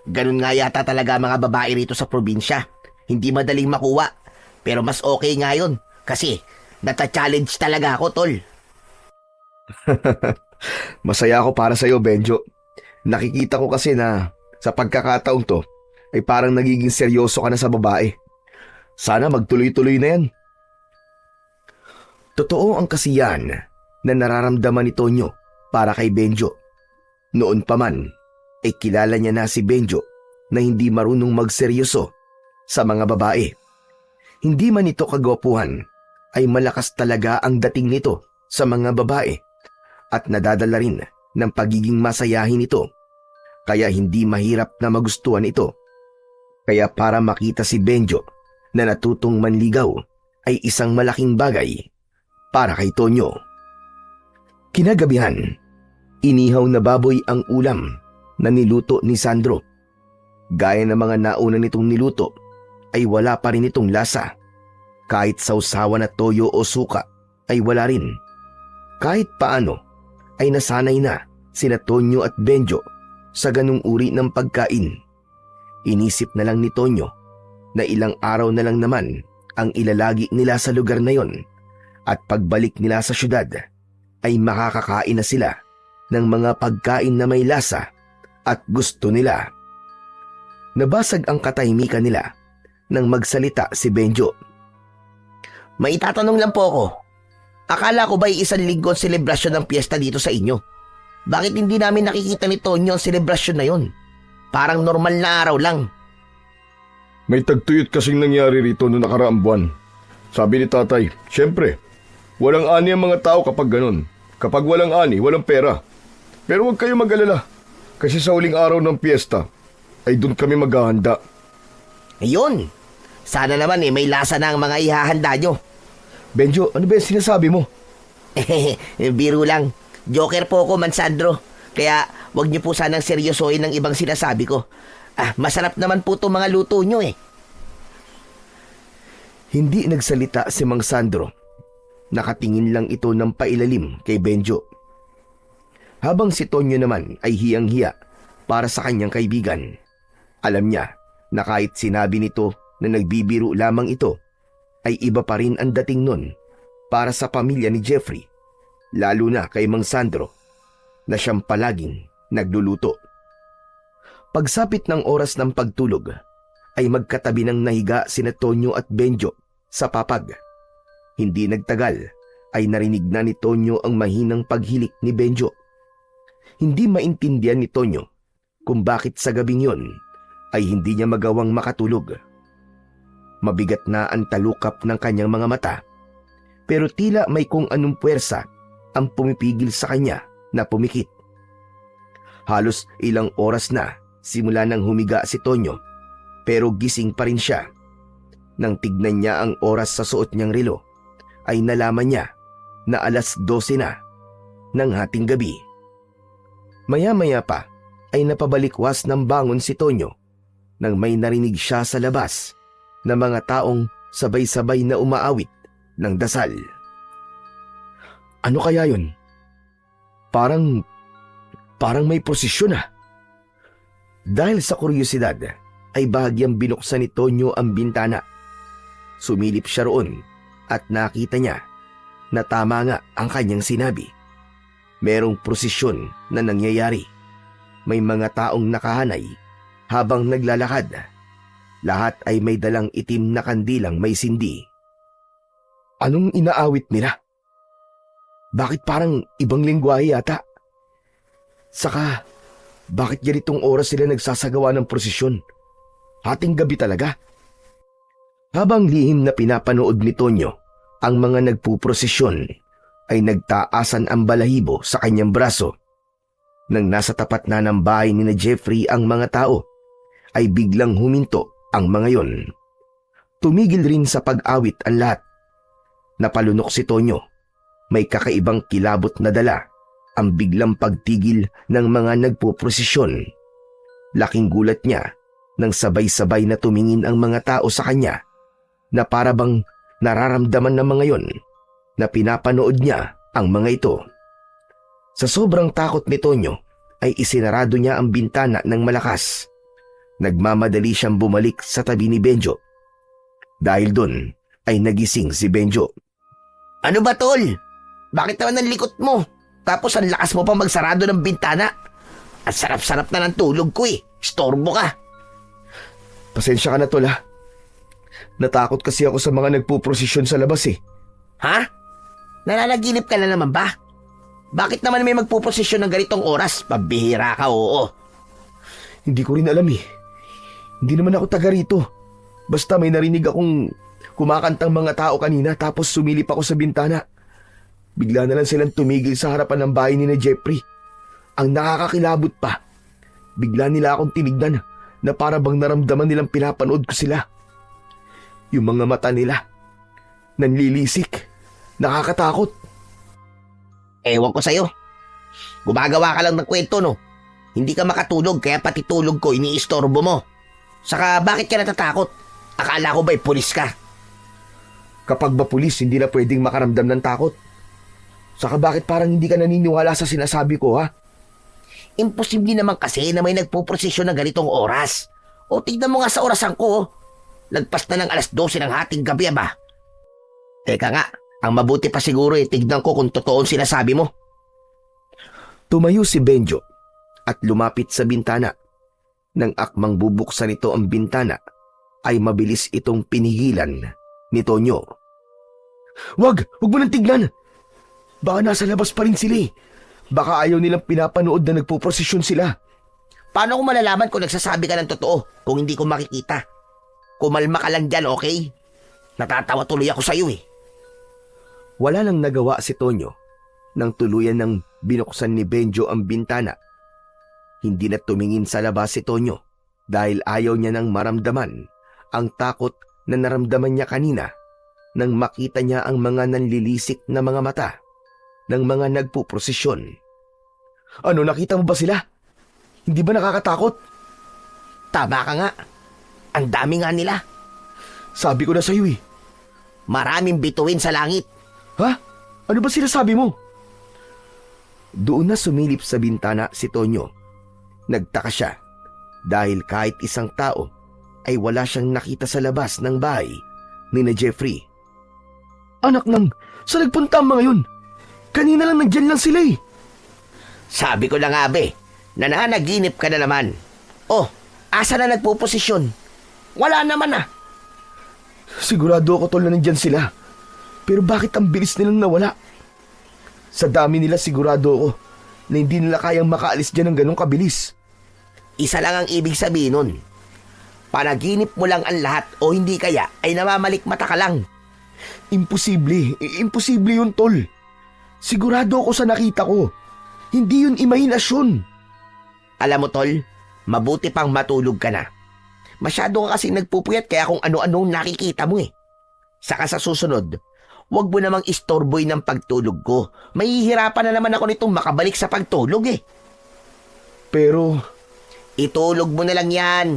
Ganun nga yata talaga mga babae rito sa probinsya. Hindi madaling makuha. Pero mas okay nga yun. Kasi, nata-challenge talaga ako, tol. Masaya ako para sa'yo, Benjo. Nakikita ko kasi na sa pagkakataong to ay parang nagiging seryoso ka na sa babae. Sana magtuloy-tuloy na yan. Totoo ang kasiyan na nararamdaman ni Tonyo para kay Benjo. Noon pa man ay kilala niya na si Benjo na hindi marunong magseryoso sa mga babae. Hindi man ito kagwapuhan ay malakas talaga ang dating nito sa mga babae at nadadala rin ng pagiging masayahin ito, kaya hindi mahirap na magustuhan ito. Kaya para makita si Benjo na natutong manligaw ay isang malaking bagay para kay Tonyo. Kinagabihan, inihaw na baboy ang ulam na niluto ni Sandro. Gaya ng mga nauna nitong niluto ay wala pa rin itong lasa. Kahit sausawan na toyo o suka ay wala rin. Kahit paano ay nasanay na sina Tonyo at Benjo sa ganung uri ng pagkain. Inisip na lang ni Tonyo na ilang araw na lang naman ang ilalagi nila sa lugar na yon at pagbalik nila sa syudad ay makakakain na sila ng mga pagkain na may lasa at gusto nila. Nabasag ang katahimikan nila nang magsalita si Benjo. May itatanong lang po ako. Akala ko ba'y isang linggo ang selebrasyon ng piyesta dito sa inyo? Bakit hindi namin nakikita ni Tonyo ang selebrasyon na yon? Parang normal na araw lang. May tagtuyot kasing nangyari rito noong nakaraang buwan. Sabi ni tatay, siyempre, walang ani ang mga tao kapag ganun. Kapag walang ani, walang pera. Pero huwag kayo mag-alala. Kasi sa huling araw ng piyesta, ay doon kami maghahanda. Ayun. Sana naman may lasa na ang mga ihahanda nyo. Benjo, ano ba yung sinasabi mo? Biro lang. Joker po ako, Mansandro. Kaya wag niyo po sanang seryosohin ng ibang sinasabi ko. Masarap naman po itong mga luto nyo eh. Hindi nagsalita si Mang Sandro. Nakatingin lang ito ng pailalim kay Benjo. Habang si Tonyo naman ay hiyang-hiya para sa kanyang kaibigan. Alam niya na kahit sinabi nito na nagbibiro lamang ito, ay iba pa rin ang dating nun para sa pamilya ni Jeffrey, lalo na kay Mang Sandro na siyang palaging nagluluto. Pagsapit ng oras ng pagtulog, ay magkatabi ng nahiga sina Tonyo at Benjo sa papag. Hindi nagtagal ay narinig na ni Tonyo ang mahinang paghilik ni Benjo. Hindi maintindihan ni Tonyo kung bakit sa gabing yon ay hindi niya magawang makatulog. Mabigat na ang talukap ng kanyang mga mata, pero tila may kung anong puwersa ang pumipigil sa kanya na pumikit. Halos ilang oras na simula nang humiga si Tonyo, pero gising pa rin siya. Nang tignan niya ang oras sa suot niyang relo, ay nalaman niya na 12:00 na ng hating gabi. Maya-maya pa ay napabalikwas ng bangon si Tonyo nang may narinig siya sa labas na mga taong sabay-sabay na umaawit ng dasal. Ano kaya yun? Parang may prosesyon . Dahil sa kuryosidad ay bahagyang binuksan ni Tonyo ang bintana. Sumilip siya roon at nakita niya na tama nga ang kanyang sinabi. Merong prosesyon na nangyayari. May mga taong nakahanay habang naglalakad. Lahat ay may dalang itim na kandilang may sindi. Anong inaawit nila? Bakit parang ibang lingwahe yata? Saka, bakit ganitong oras sila nagsasagawa ng prosesyon? Hating gabi talaga. Habang lihim na pinapanood ni Tonyo ang mga nagpuprosesyon, ay nagtaasan ang balahibo sa kanyang braso. Nang nasa tapat na ng bahay ni na Jeffrey ang mga tao, ay biglang huminto ang mga yon. Tumigil rin sa pag-awit ang lahat. Napalunok si Tonyo. May kakaibang kilabot na dala ang biglang pagtigil ng mga nagpuprosesyon. Laking gulat niya nang sabay-sabay na tumingin ang mga tao sa kanya na parabang nararamdaman ng mga yon na pinapanood niya ang mga ito. Sa sobrang takot ni Tonyo ay isinarado niya ang bintana ng malakas. Nagmamadali siyang bumalik sa tabi ni Benjo. Dahil doon ay nagising si Benjo. Ano ba, tol? Bakit naman ang likot mo? Tapos ang lakas mo pa magsarado ng bintana. At sarap-sarap na ng tulog ko eh. Storbo ka. Pasensya ka na, tol, ha? Natakot kasi ako sa mga nagpuprosesyon sa labas eh. Ha? Nananaginip ka na naman ba? Bakit naman may magpuprosesyon ng ganitong oras? Pabihira ka, oo. Hindi ko rin alam eh. Hindi naman ako taga rito. Basta may narinig akong kumakantang mga tao kanina tapos sumilip ako sa bintana. Bigla na lang silang tumigil sa harapan ng bahay ni na Jeffrey. Ang nakakakilabot pa, bigla nila akong tinignan na para bang naramdaman nilang pinapanood ko sila. Yung mga mata nila, nanlilisik, nakakatakot. Ewan ko sa'yo. Gumagawa ka lang ng kwento, no? Hindi ka makatulog kaya pati tulog ko iniistorbo mo. Saka bakit ka natatakot? Akala ko ba'y pulis ka? Kapag ba pulis, hindi na pwedeng makaramdam ng takot. Saka bakit parang hindi ka naniniwala sa sinasabi ko, ha? Imposible naman kasi na may nagpuprosesyon ng ganitong oras. O tignan mo nga sa orasan ko, oh. Lagpas na ng 12:00 ng hating gabi, ba? Teka nga, ang mabuti pa siguro tignan ko kung totoo ang sinasabi mo. Tumayo si Benjo at lumapit sa bintana. Nang akmang bubuksan ito ang bintana, ay mabilis itong pinigilan ni Tonyo. Wag mo nang tignan! Baka nasa labas pa rin sila eh. Baka ayaw nilang pinapanood na nagpuprosesyon sila. Paano ko malalaman kung nagsasabi ka ng totoo kung hindi ko makikita? Kumalma ka lang dyan, okay? Natatawa tuloy ako sa'yo eh. Wala nang nagawa si Tonyo nang tuluyan ng binuksan ni Benjo ang bintana. Hindi na tumingin sa labas si Tonyo dahil ayaw niya nang maramdaman ang takot na naramdaman niya kanina nang makita niya ang mga nanlilisik na mga mata ng mga nagpuprosesyon. Ano, nakita mo ba sila? Hindi ba nakakatakot? Tama ka nga. Ang dami nga nila. Sabi ko na sa'yo eh. Maraming bituin sa langit. Ha? Ano ba sinasabi mo? Doon na sumilip sa bintana si Tonyo. Nagtaka siya dahil kahit isang tao ay wala siyang nakita sa labas ng bahay ni na Jeffrey. Anak nang, saan nagpunta ang mga yun? Kanina lang nandyan lang sila eh. Sabi ko na nga be, nananaginip ka na naman. Oh, asa na nagpuposisyon? Wala naman ah. Sigurado ako tol na nandyan sila. Pero bakit ang bilis nilang nawala? Sa dami nila sigurado ako na hindi nila kayang makaalis dyan ng ganong kabilis. Isa lang ang ibig sabihin nun. Panaginip mo lang ang lahat o hindi kaya ay namamalikmata ka lang. Imposible. Imposible yun tol. Sigurado ako sa nakita ko. Hindi yun imahinasyon. Alam mo tol, mabuti pang matulog ka na. Masyado ka kasing nagpupuyat kaya kung ano-anong nakikita mo eh. Saka sa susunod, huwag mo namang istorboy ng pagtulog ko. Mahihirapan na naman ako nitong makabalik sa pagtulog eh. Pero itulog mo na lang yan.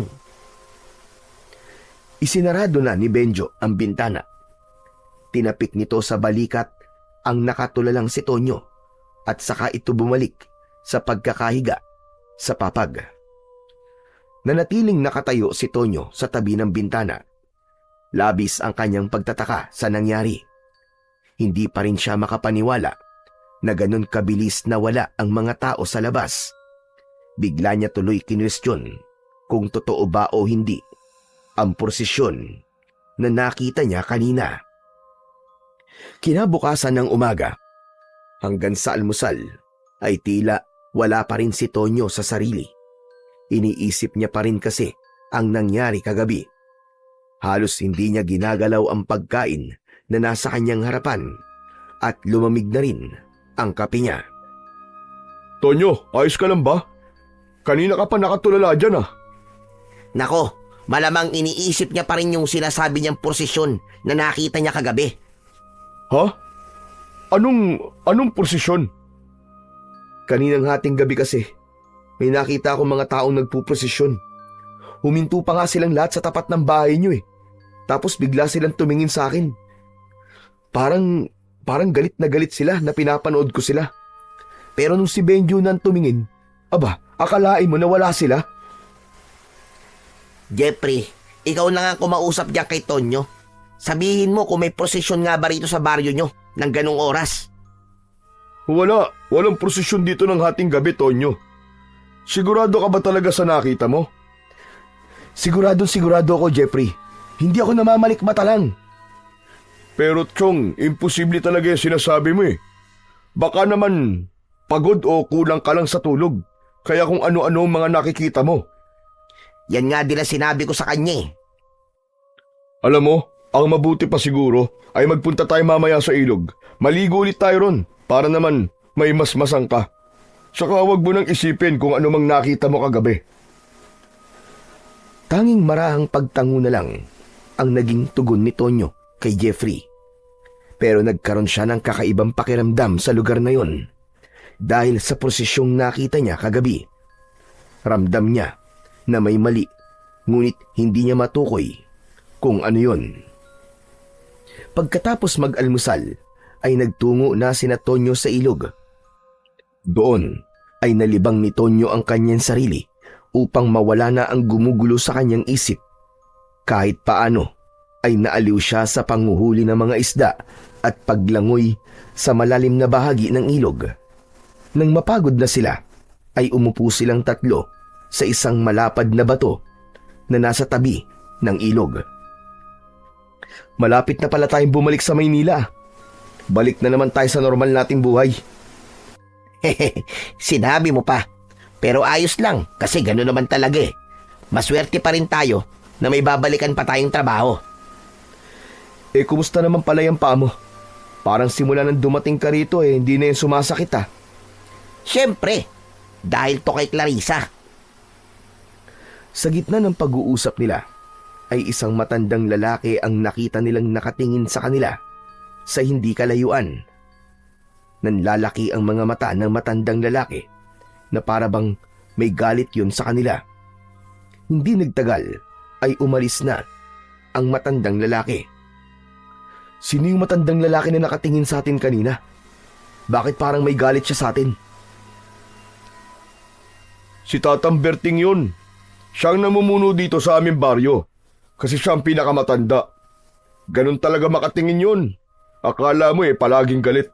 Isinarado na ni Benjo ang bintana. Tinapik nito sa balikat ang nakatulalang si Tonyo at saka ito bumalik sa pagkakahiga sa papag. Nanatiling nakatayo si Tonyo sa tabi ng bintana. Labis ang kanyang pagtataka sa nangyari. Hindi pa rin siya makapaniwala na ganun kabilis na wala ang mga tao sa labas. Bigla niya tuloy kinwestiyon kung totoo ba o hindi ang prosesyon na nakita niya kanina. Kinabukasan ng umaga, hanggang sa almusal, ay tila wala pa rin si Tonyo sa sarili. Iniisip niya pa rin kasi ang nangyari kagabi. Halos hindi niya ginagalaw ang pagkain na nasa kanyang harapan at lumamig na rin ang kape niya. Tonyo, ayos ka lang ba? Kanina ka pa nakatulala dyan ah. Nako, malamang iniisip niya pa rin yung sinasabi niyang prosesyon na nakita niya kagabi. Ha? Anong prosesyon? Kaninang hating gabi kasi, may nakita akong mga taong nagpuprosesyon. Huminto pa nga silang lahat sa tapat ng bahay niyo eh. Tapos bigla silang tumingin sa akin. Parang galit na galit sila na pinapanood ko sila. Pero nung si Benjo nang tumingin, aba, akalain mo na wala sila? Jeffrey, ikaw na nga kumausap diyan kay Tonyo. Sabihin mo kung may prosesyon nga ba rito sa baryo nyo ng ganong oras. Walang prosesyon dito ng hating gabi, Tonyo. Sigurado ka ba talaga sa nakita mo? Sigurado ako, Jeffrey. Hindi ako namamalikmata lang. Pero Chong, imposible talaga yung sinasabi mo eh. Baka naman pagod o kulang ka lang sa tulog. Kaya kung ano-ano ang mga nakikita mo. Yan nga din ang sinabi ko sa kanya eh. Alam mo, ang mabuti pa siguro ay magpunta tayo mamaya sa ilog. Maligo ulit tayo ron para naman may masmasang ka. Saka huwag mo nang isipin kung ano mang nakita mo kagabi. Tanging marahang pagtango na lang ang naging tugon ni Tonyo kay Jeffrey. Pero nagkaroon siya ng kakaibang pakiramdam sa lugar na yon dahil sa prosesyong nakita niya kagabi. Ramdam niya na may mali, ngunit hindi niya matukoy kung ano yon. Pagkatapos mag-almusal, ay nagtungo na sina Tonyo sa ilog. Doon ay nalibang ni Tonyo ang kanyang sarili upang mawala na ang gumugulo sa kanyang isip. Kahit paano ay naaliw siya sa panghuhuli ng mga isda at paglangoy sa malalim na bahagi ng ilog. Nang mapagod na sila, ay umupo silang tatlo sa isang malapad na bato na nasa tabi ng ilog. Malapit na pala tayong bumalik sa Maynila. Balik na naman tayo sa normal nating buhay. Sinabi mo pa. Pero ayos lang kasi gano'n naman talaga eh. Maswerte pa rin tayo na may babalikan pa tayong trabaho. Kumusta naman pala yung paa mo? Parang simula nang dumating ka rito hindi na yung sumasakit ah. Siyempre, dahil to kay Clarissa. Sa gitna ng pag-uusap nila, ay isang matandang lalaki ang nakita nilang nakatingin sa kanila sa hindi kalayuan. Nanlalaki ang mga mata ng matandang lalaki na parabang may galit yun sa kanila. Hindi nagtagal ay umalis na ang matandang lalaki. Sino yung matandang lalaki na nakatingin sa atin kanina? Bakit parang may galit siya sa atin? Si Tatang Berting yun. Siyang namumuno dito sa aming baryo. Kasi siya ang pinakamatanda. Ganun talaga makatingin yun. Akala mo palaging galit.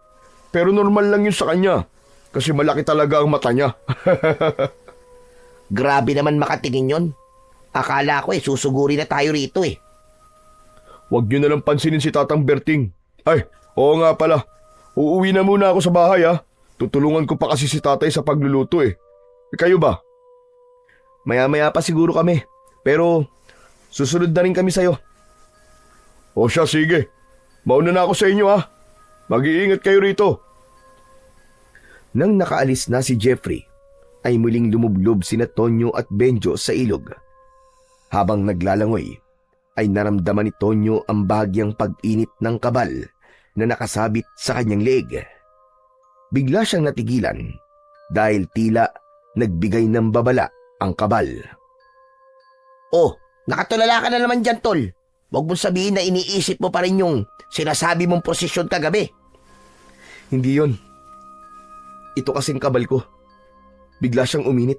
Pero normal lang yun sa kanya. Kasi malaki talaga ang mata niya. Grabe naman makatingin yon. Akala ko susuguri na tayo rito eh. Huwag niyo na lang pansinin si Tatang Berting. Ay, oo nga pala. Uuwi na muna ako sa bahay ha. Tutulungan ko pa kasi si tatay sa pagluluto eh. Kayo ba? Maya-maya pa siguro kami. Pero susunod na rin kami sa'yo. O siya, sige. Mauna na ako sa inyo ha. Mag-iingat kayo rito. Nang nakaalis na si Jeffrey, ay muling lumublob sina Tonyo at Benjo sa ilog. Habang naglalangoy, ay naramdaman ni Tonyo ang bahagyang pag-init ng kabal na nakasabit sa kanyang leeg. Bigla siyang natigilan dahil tila nagbigay ng babala ang kabal. Oh, nakatulala ka na naman dyan, tol. Huwag mong sabihin na iniisip mo pa rin yung sinasabi mong prosesyon kagabi. Hindi yon. Ito kasing kabal ko. Bigla siyang uminit.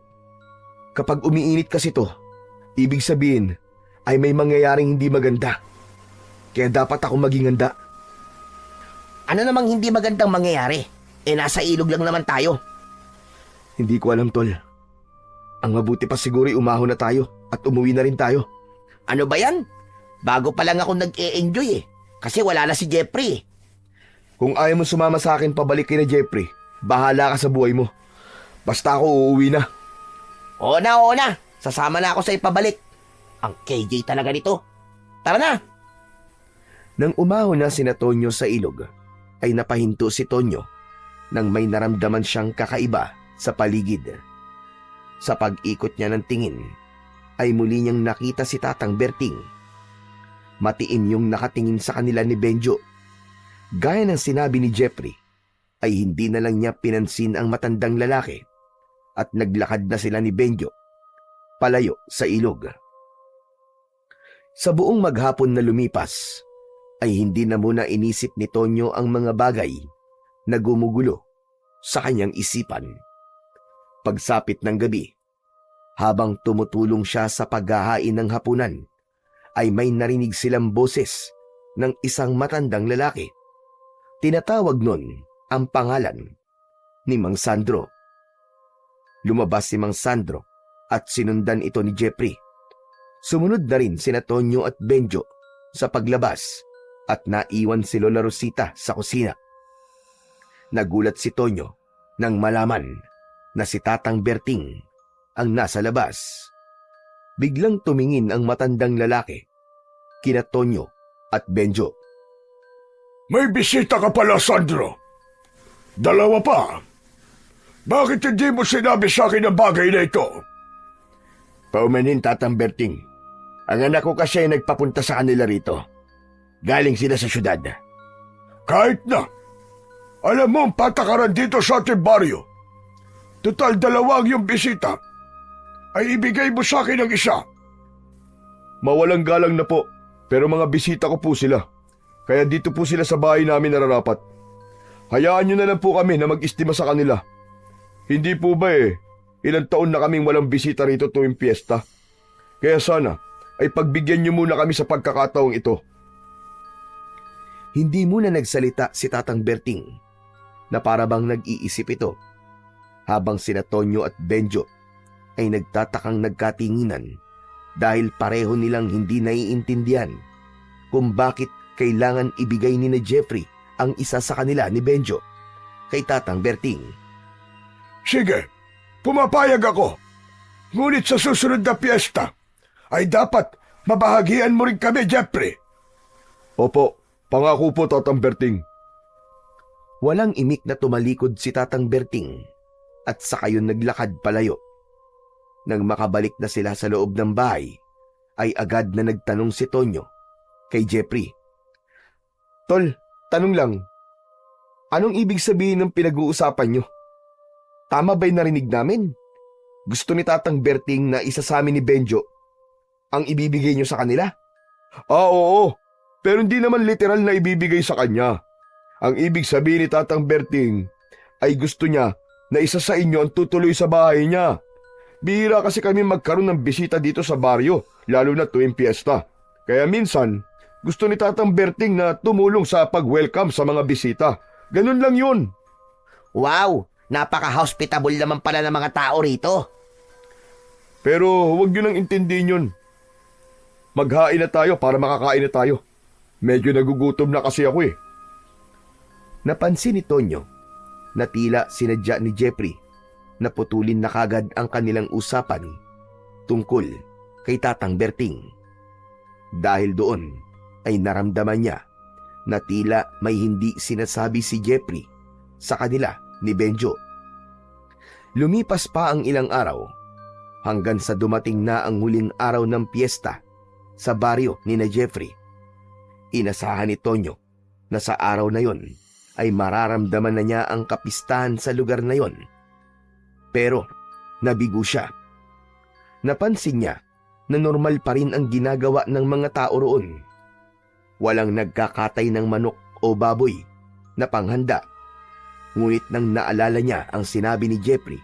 Kapag umiinit kasi to, ibig sabihin ay may mangyayaring hindi maganda. Kaya dapat ako maging handa. Ano namang hindi magandang mangyayari? Nasa ilog lang naman tayo. Hindi ko alam, Tol. Ang mabuti pa siguro umahon na tayo at umuwi na rin tayo. Ano ba yan? Bago pa lang ako nag-e-enjoy kasi wala na si Jeffrey. Kung ayaw mo sumama sa akin pabalik kay na Jeffrey, bahala ka sa buhay mo. Basta ako uuwi na. Oo na. Sasama na ako sa ipabalik. Ang KJ talaga nito. Tara na. Nang umahon na sina Tonyo sa ilog, ay napahinto si Tonyo nang may naramdaman siyang kakaiba sa paligid. Sa pag-ikot niya ng tingin, ay muli niyang nakita si Tatang Berting. Matiin yung nakatingin sa kanila ni Benjo. Gaya ng sinabi ni Jeffrey, ay hindi na lang niya pinansin ang matandang lalaki at naglakad na sila ni Benjo palayo sa ilog. Sa buong maghapon na lumipas, ay hindi na muna inisip ni Tonyo ang mga bagay na gumugulo sa kanyang isipan. Pagsapit ng gabi, habang tumutulong siya sa paghahain ng hapunan, ay may narinig silang boses ng isang matandang lalaki. Tinatawag nun ang pangalan ni Mang Sandro. Lumabas si Mang Sandro at sinundan ito ni Jeffrey. Sumunod na rin sina Tonyo at Benjo sa paglabas at naiwan si Lola Rosita sa kusina. Nagulat si Tonyo nang malaman na si Tatang Berting ang nasa labas. Biglang tumingin ang matandang lalaki kina Tonyo at Benjo. May bisita ka pala, Sandro. Dalawa pa. Bakit hindi mo sinabi sa akin ang bagay na ito? Paumanin, Tatang Berting. Ang anak ko kasi ay nagpapunta sa kanila rito. Galing sila sa syudad. Kahit na. Alam mo ang patakaran dito sa ating baryo. Total 2 ang iyong bisita. Ay ibigay mo sa akin ang isa. Mawalang galang na po, pero mga bisita ko po sila. Kaya dito po sila sa bahay namin nararapat. Hayaan nyo na lang po kami na mag-istima sa kanila. Hindi po ba ilang taon na kaming walang bisita rito tuwing piyesta. Kaya sana ay pagbigyan nyo muna kami sa pagkakataong ito. Hindi muna nagsalita si Tatang Berting na para bang nag-iisip ito, habang sina Tonyo at Benjo ay nagtatakang nagkatinginan dahil pareho nilang hindi naiintindihan kung bakit kailangan ibigay ni na Jeffrey ang isa sa kanila ni Benjo kay Tatang Berting. Sige, pumapayag ako. Ngunit sa susunod na piyesta ay dapat mabahagian mo rin kami, Jeffrey. Opo, pangako po, Tatang Berting. Walang imik na tumalikod si Tatang Berting at saka yun naglakad palayo. Nang makabalik na sila sa loob ng bahay, ay agad na nagtanong si Tonyo kay Jeffrey. Tol, tanong lang, anong ibig sabihin ng pinag-uusapan nyo? Tama ba'y narinig namin? Gusto ni Tatang Berting na isa sa amin ni Benjo ang ibibigay nyo sa kanila? Oo, pero hindi naman literal na ibibigay sa kanya. Ang ibig sabihin ni Tatang Berting ay gusto niya na isa sa inyo ang tutuloy sa bahay niya. Bihira kasi kami magkaroon ng bisita dito sa baryo, lalo na tuwing piyesta. Kaya minsan, gusto ni Tatang Berting na tumulong sa pag-welcome sa mga bisita. Ganun lang yun. Wow, napaka-hospitable naman pala ng mga tao rito. Pero huwag nyo nang intindihin yun. Maghain na tayo para makakain na tayo. Medyo nagugutom na kasi ako . Napansin ni Tonyo na tila sinadya ni Jeffrey na putulin na kagad ang kanilang usapan tungkol kay Tatang Berting. Dahil doon ay naramdaman niya na tila may hindi sinasabi si Jeffrey sa kanila ni Benjo. Lumipas pa ang ilang araw hanggang sa dumating na ang huling araw ng piyesta sa baryo ni na Jeffrey. Inasahan ni Tonyo na sa araw na yon ay mararamdaman na niya ang kapistahan sa lugar na yon. Pero nabigo siya. Napansin niya na normal pa rin ang ginagawa ng mga tao roon. Walang nagkakatay ng manok o baboy na panghanda. Ngunit nang naalala niya ang sinabi ni Jeffrey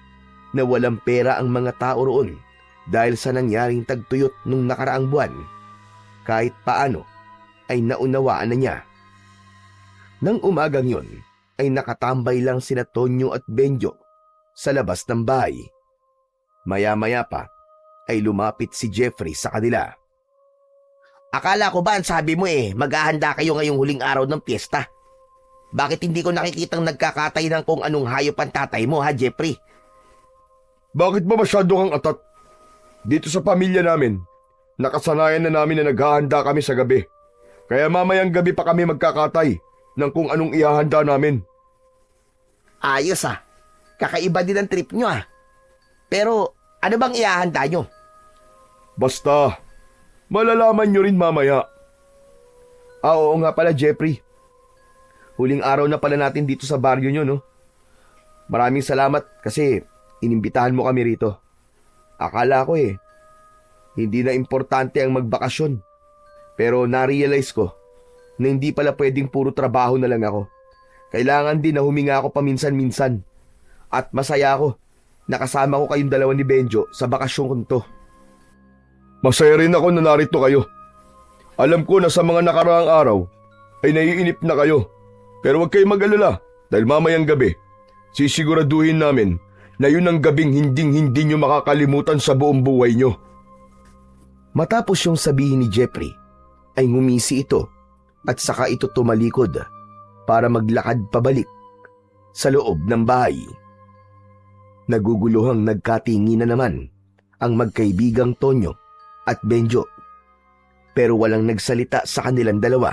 na walang pera ang mga tao roon dahil sa nangyaring tagtuyot nung nakaraang buwan, kahit paano ay naunawaan na niya. Nang umagang yun, ay nakatambay lang sina Tonyo at Benjo sa labas ng bahay. Maya-maya pa ay lumapit si Jeffrey sa kanila. Akala ko ba ang sabi mo maghahanda kayo ngayong huling araw ng piyesta? Bakit hindi ko nakikitang nagkakatay ng kung anong hayop ang tatay mo ha, Jeffrey? Bakit ba masyado kang atat? Dito sa pamilya namin, nakasanayan na namin na naghahanda kami sa gabi. Kaya mamayang gabi pa kami magkakatay ng kung anong ihahanda namin. Ayos kakaiba din ang trip nyo Pero ano bang ihahanda nyo? Basta, malalaman nyo rin mamaya. Oo nga pala, Jeffrey. Huling araw na pala natin dito sa baryo nyo, no? Maraming salamat kasi inimbitahan mo kami rito. Akala ko hindi na importante ang magbakasyon. Pero na-realize ko na hindi pala pwedeng puro trabaho na lang ako. Kailangan din na huminga ako paminsan-minsan. At masaya ako nakasama ko kayong dalawa ni Benjo sa bakasyon ko to. Masaya rin ako na narito kayo. Alam ko na sa mga nakaraang araw ay naiinip na kayo. Pero huwag kayong mag-alala dahil mamayang gabi, sisiguraduhin namin na yun ang gabing hinding-hindi nyo makakalimutan sa buong buhay nyo. Matapos yung sabihin ni Jeffrey, ay ngumisi ito at saka ito tumalikod para maglakad pabalik sa loob ng bahay. Naguguluhang nagkatingin na naman ang magkaibigang Tonyo at Benjo. Pero walang nagsalita sa kanilang dalawa.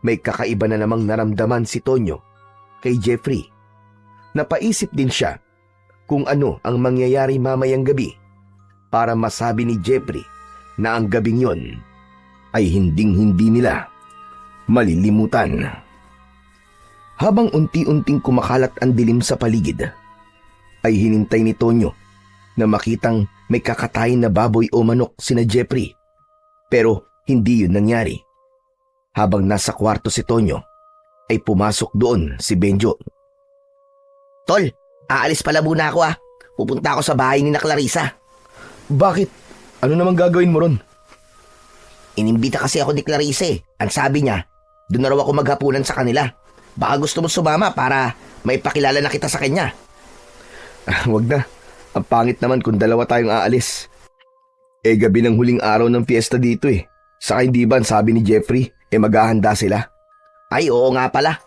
May kakaiba na namang naramdaman si Tonyo kay Jeffrey. Napaisip din siya kung ano ang mangyayari mamayang gabi para masabi ni Jeffrey na ang gabing yon ay hinding-hindi nila malilimutan. Habang unti-unting kumakalat ang dilim sa paligid, ay hinintay ni Tonyo na makitang may kakatayin na baboy o manok sina Jeffrey. Pero hindi yun nangyari. Habang nasa kwarto si Tonyo, ay pumasok doon si Benjo. Tol, aalis pala muna ako Pupunta ako sa bahay ni na Clarissa. Bakit? Ano namang gagawin mo ron? Inimbita kasi ako ni Clarissa Ang sabi niya, doon na raw ako maghapunan sa kanila. Baka gusto mo sumama para may pakilala na kita sa kanya. Wag na. Ang pangit naman kung dalawa tayong aalis. Gabi ng huling araw ng fiesta dito Saka hindi ba sabi ni Jeffrey, maghahanda sila? Ay, oo nga pala.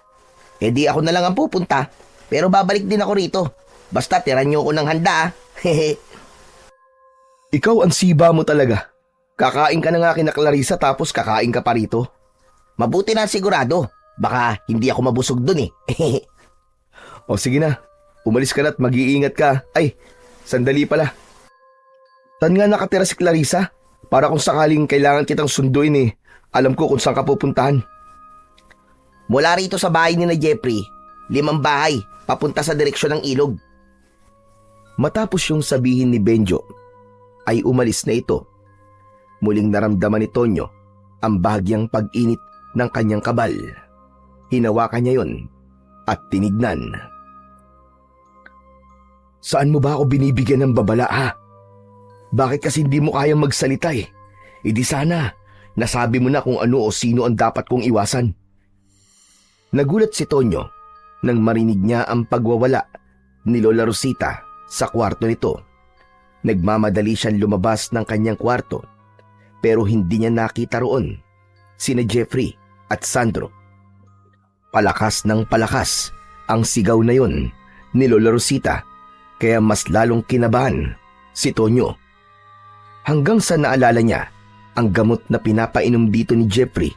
Di ako na lang ang pupunta. Pero babalik din ako rito. Basta tiran niyo ako ng handa Ikaw ang siba mo talaga. Kakain ka na nga kina Clarissa tapos kakain ka pa rito. Mabuti na sigurado. Baka hindi ako mabusog dun O sige na, umalis ka na at mag-iingat ka. Ay, sandali pala. Saan nga nakatira si Clarissa? Para kung sakaling kailangan kitang sunduin alam ko kung saan ka pupuntahan. Mula rito sa bahay ni na Jeffrey, 5 bahay, papunta sa direksyon ng ilog. Matapos yung sabihin ni Benjo, ay umalis na ito. Muling naramdaman ni Tonyo ang bahagyang pag-init ng kanyang kabal. Hinawakan niya yon at tinignan. Saan mo ba ako binibigyan ng babala Bakit kasi hindi mo kayang magsalita Di sana, nasabi mo na kung ano o sino ang dapat kong iwasan. Nagulat si Tonyo nang marinig niya ang pagwawala ni Lola Rosita sa kwarto nito. Nagmamadali siyang lumabas ng kanyang kwarto pero hindi niya nakita roon sina Jeffrey at Sandro. Palakas ng palakas ang sigaw na yon ni Lola Rosita kaya mas lalong kinabahan si Tonyo. Hanggang sa naalala niya ang gamot na pinapainom dito ni Jeffrey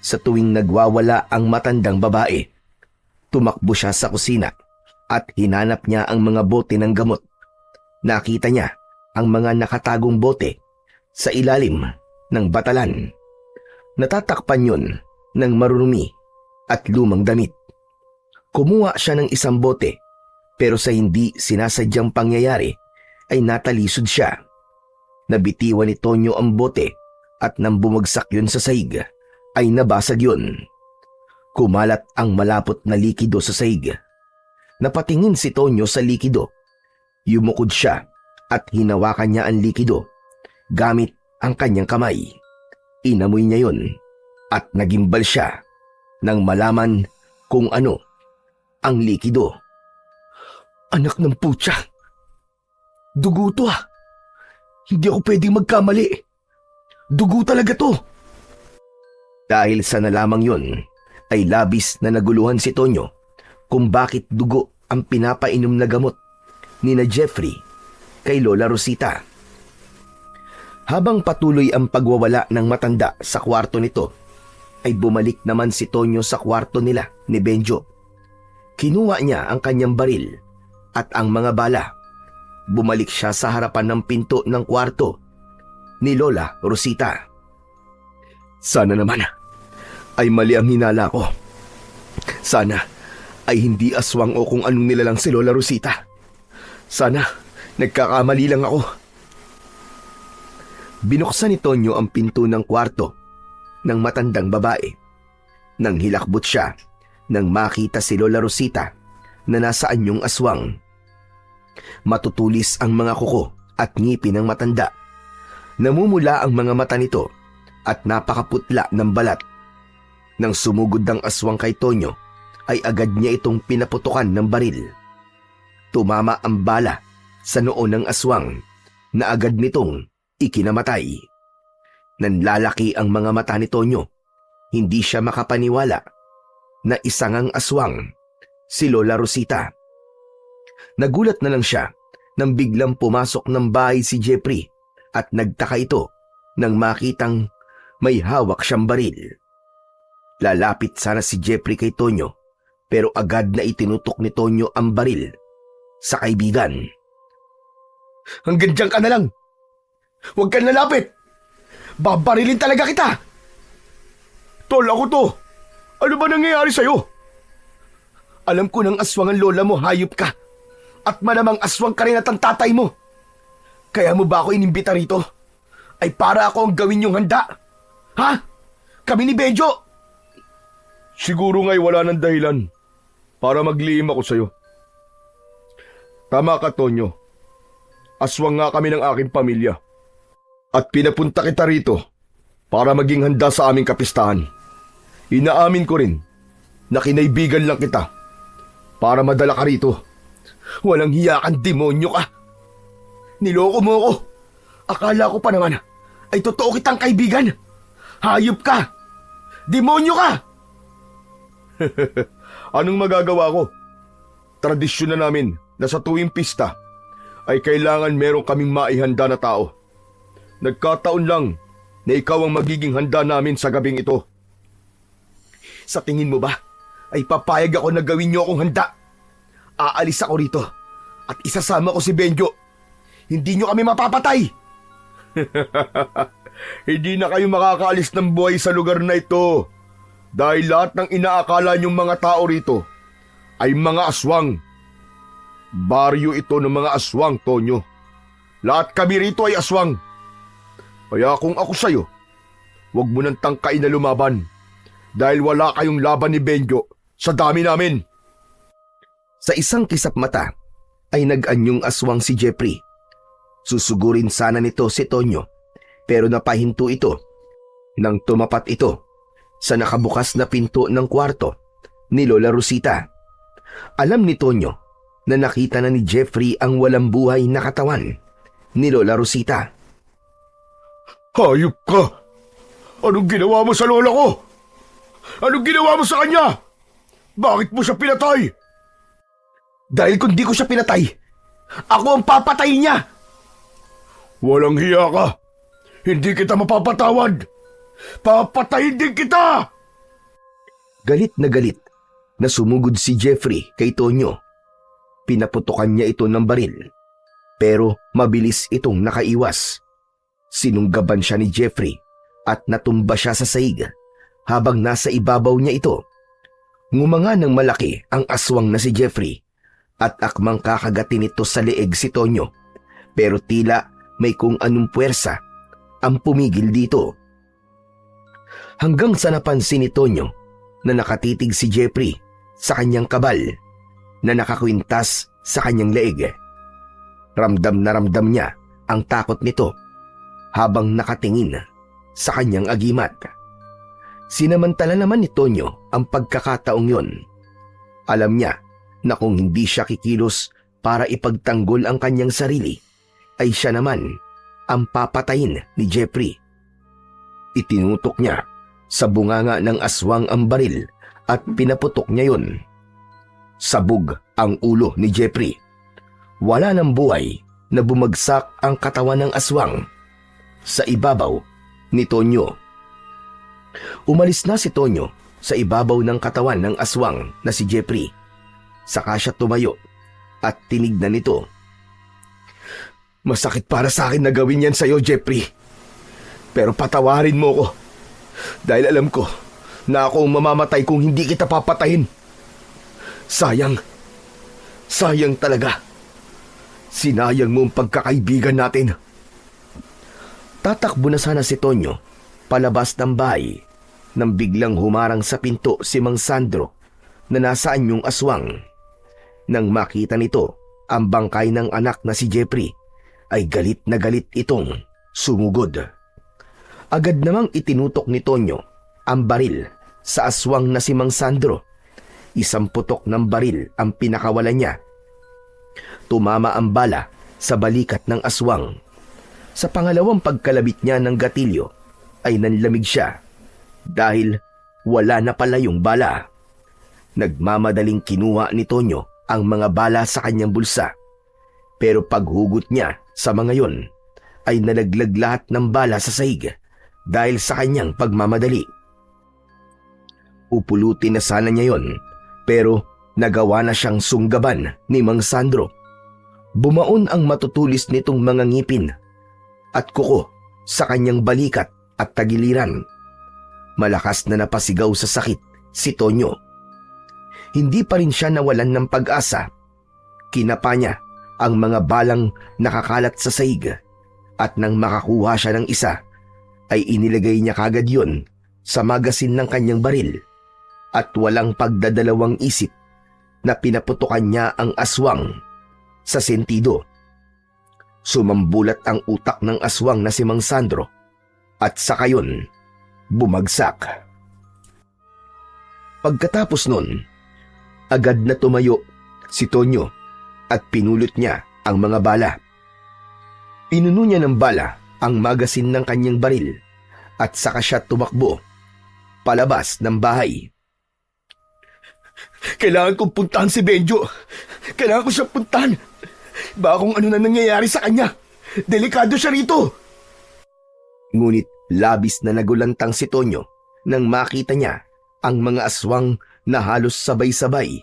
sa tuwing nagwawala ang matandang babae. Tumakbo siya sa kusina at hinanap niya ang mga bote ng gamot. Nakita niya ang mga nakatagong bote sa ilalim ng batalan. Natatakpan yun ng marurumi at lumang damit. Kumuha siya ng isang bote pero sa hindi sinasadyang pangyayari ay natalisod siya. Nabitiwan ni Tonyo ang bote at nang bumagsak yun sa sahig ay nabasag yun. Kumalat ang malapot na likido sa sahig. Napatingin si Tonyo sa likido. Yumukod siya at hinawakan niya ang likido gamit ang kanyang kamay. Inamoy niya yun at nagimbal siya. nang malaman kung ano ang likido. Anak ng putya! Dugo to ah! Hindi ako pwedeng magkamali. Dugo talaga to! Dahil sa nalamang yun, ay labis na naguluhan si Tonyo kung bakit dugo ang pinapainom na gamot ni na Jeffrey kay Lola Rosita. Habang patuloy ang pagwawala ng matanda sa kwarto nito, ay bumalik naman si Tonyo sa kwarto nila ni Benjo. Kinuha niya ang kanyang baril at ang mga bala. Bumalik siya sa harapan ng pinto ng kwarto ni Lola Rosita. Sana naman ay mali ang hinala ko. Sana ay hindi aswang o kung anong nilalang si Lola Rosita. Sana nagkakamali lang ako. Binuksan ni Tonyo ang pinto ng kwarto ng matandang babae. Nang hilakbot siya, nang makita si Lola Rosita na nasa anyong aswang. Matutulis ang mga kuko at ngipin ng matanda. Namumula ang mga mata nito at napakaputla ng balat. Nang sumugod ang aswang kay Tonyo, ay agad niya itong pinaputukan ng baril. Tumama ang bala sa noo ng aswang na agad nitong ikinamatay. Nanlalaki ang mga mata ni Tonyo. Hindi siya makapaniwala na isang aswang, si Lola Rosita. Nagulat na lang siya nang biglang pumasok ng bahay si Jeffrey at nagtaka ito nang makitang may hawak siyang baril. Lalapit sana si Jeffrey kay Tonyo pero agad na itinutok ni Tonyo ang baril sa kaibigan. Hanggang diyan ka na lang! Huwag kang lalapit! Babarilin talaga kita! Tol, ako to! Ano ba nangyayari sa'yo? Alam ko ng aswang ang lola mo, hayop ka! At malamang aswang ka rin at ang tatay mo! Kaya mo ba ako inimbita rito? Ay para ako ang gawin yung handa? Ha? Kami ni Benjo! Siguro nga'y wala ng dahilan para maglihim ako sa'yo. Tama ka, Tonyo. Aswang nga kami ng aking pamilya. At pinapunta kita rito para maging handa sa aming kapistahan. Inaamin ko rin na kinaibigan lang kita para madala ka rito. Walang hiya kang demonyo ka. Niloko mo ako. Akala ko pa naman ay totoo kitang kaibigan. Hayop ka. Demonyo ka. Anong magagawa ko? Tradisyon na namin na sa tuwing pista ay kailangan meron kaming maihanda na tao. Nagkataon lang na ikaw ang magiging handa namin sa gabing ito. Sa tingin mo ba ay papayag ako na gawin niyo akong handa? Aalis ako rito at isasama ko si Benjo. Hindi niyo kami mapapatay. Hindi na kayo makakaalis ng buhay sa lugar na ito dahil lahat ng inaakala niyong mga tao rito ay mga aswang. Baryo ito ng mga aswang, Tonyo. Lahat kami rito ay aswang. Kaya kung ako sa'yo, huwag mo nang tangkain na lumaban dahil wala kayong laban ni Benjo sa dami namin. Sa isang kisap mata ay nag-anyong aswang si Jeffrey. Susugurin sana nito si Tonyo pero napahinto ito nang tumapat ito sa nakabukas na pinto ng kwarto ni Lola Rosita. Alam ni Tonyo na nakita na ni Jeffrey ang walang buhay na katawan ni Lola Rosita. Hayop ka! Anong ginawa mo sa lola ko? Anong ginawa mo sa kanya? Bakit mo siya pinatay? Dahil kung di ko siya pinatay, ako ang papatayin niya! Walang hiya ka! Hindi kita mapapatawad! Papatayin din kita! Galit na sumugod si Jeffrey kay Tonyo. Pinaputukan niya ito ng baril, pero mabilis itong nakaiwas. Sinunggaban siya ni Jeffrey at natumba siya sa saig habang nasa ibabaw niya ito. Ngumanga ng malaki ang aswang na si Jeffrey at akmang kakagatin ito sa leeg si Tonyo pero tila may kung anong puwersa ang pumigil dito. Hanggang sa napansin ni Tonyo na nakatitig si Jeffrey sa kanyang kabal na nakakwintas sa kanyang leeg. Ramdam na ramdam niya ang takot nito habang nakatingin sa kanyang agimat. Sinamantala naman ni Tonyo ang pagkakataong yon. Alam niya na kung hindi siya kikilos para ipagtanggol ang kanyang sarili, ay siya naman ang papatayin ni Jeffrey. Itinutok niya sa bunganga ng aswang ang baril at pinaputok niya yon. Sabog ang ulo ni Jeffrey. Wala ng buhay na bumagsak ang katawan ng aswang sa ibabaw ni Tonyo. Umalis na si Tonyo sa ibabaw ng katawan ng aswang na si Jeffrey. Saka siya tumayo at tinignan nito. Masakit para sa akin na gawin yan sa'yo, Jeffrey. Pero patawarin mo ko. Dahil alam ko na ako ang mamamatay kung hindi kita papatayin. Sayang. Sayang talaga. Sinayang mo ang pagkakaibigan natin. Tatakbo na sana si Tonyo palabas ng bahay nang biglang humarang sa pinto si Mang Sandro na nasaan yung aswang. Nang makita nito ang bangkay ng anak na si Jeffrey, ay galit na galit itong sumugod. Agad namang itinutok ni Tonyo ang baril sa aswang na si Mang Sandro. Isang putok ng baril ang pinakawalan niya. Tumama ang bala sa balikat ng aswang. Sa pangalawang pagkalabit niya ng gatilyo ay nanlamig siya dahil wala na pala yung bala. Nagmamadaling kinuha ni Tonyo ang mga bala sa kanyang bulsa. Pero paghugot niya sa mga yon ay nalaglag lahat ng bala sa sahig dahil sa kanyang pagmamadali. Upulutin na sana niya yon pero nagawa na siyang sunggaban ni Mang Sandro. Bumaon ang matutulis nitong mga ngipin at kuko sa kanyang balikat at tagiliran. Malakas na napasigaw sa sakit si Tonyo. Hindi pa rin siya nawalan ng pag-asa. Kinapa niya ang mga balang nakakalat sa sahig at nang makakuha siya ng isa, ay inilagay niya kagad yun sa magasin ng kanyang baril at walang pagdadalawang isip na pinaputukan niya ang aswang sa sentido. Sumambulat ang utak ng aswang na si Mang Sandro at saka yun bumagsak. Pagkatapos nun, agad na tumayo si Tonyo at pinulot niya ang mga bala. Pinuno niya ng bala ang magasin ng kanyang baril at saka siya tumakbo palabas ng bahay. Kailangan kong puntahan si Benjo. Kailangan ko siya puntahan. Baka kung ano na nangyayari sa kanya. Delikado siya rito. Ngunit labis na nagulantang si Tonyo nang makita niya ang mga aswang na halos sabay-sabay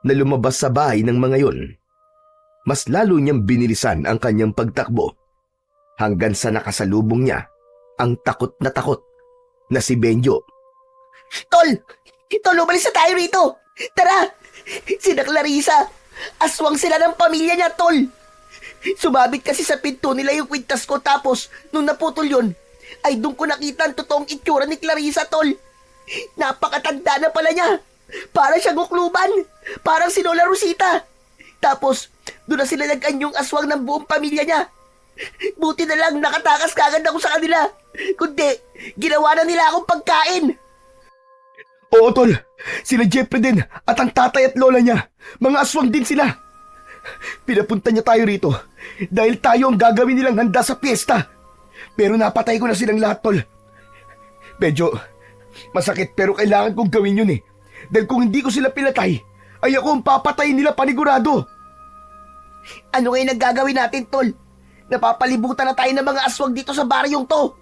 na lumabas sa bahay ng mga yon. Mas lalo niyang binilisan ang kanyang pagtakbo hanggang sa nakasalubong niya ang takot na si Benjo. Tol! Tol, umalis na tayo rito! Tara! Sina Clarissa! Aswang sila ng pamilya niya, Tol! Sumabit kasi sa pinto nila yung kwintas ko tapos nung naputol yun, ay doon ko nakita ang totoong itsura ni Clarissa, Tol! Napakatanda na pala niya! Parang siyang ukluban! Parang si Lola Rosita! Tapos, doon na sila nag-anyong aswang ng buong pamilya niya. Buti na lang nakatakas kagad ako sa kanila. Kundi, ginawa na nila akong pagkain. Oo, Tol. Sila Jeffrey din at ang tatay at lola niya. Mga aswang din sila. Pinapunta niya tayo rito dahil tayo ang gagawin nilang handa sa piyesta. Pero napatay ko na silang lahat, Tol. Medyo masakit pero kailangan kong gawin yun eh. Dahil kung hindi ko sila pinatay, ay ako ang papatayin nila panigurado. Ano ngayon ang gagawin natin, Tol? Napapalibutan na tayo ng mga aswang dito sa baryong to.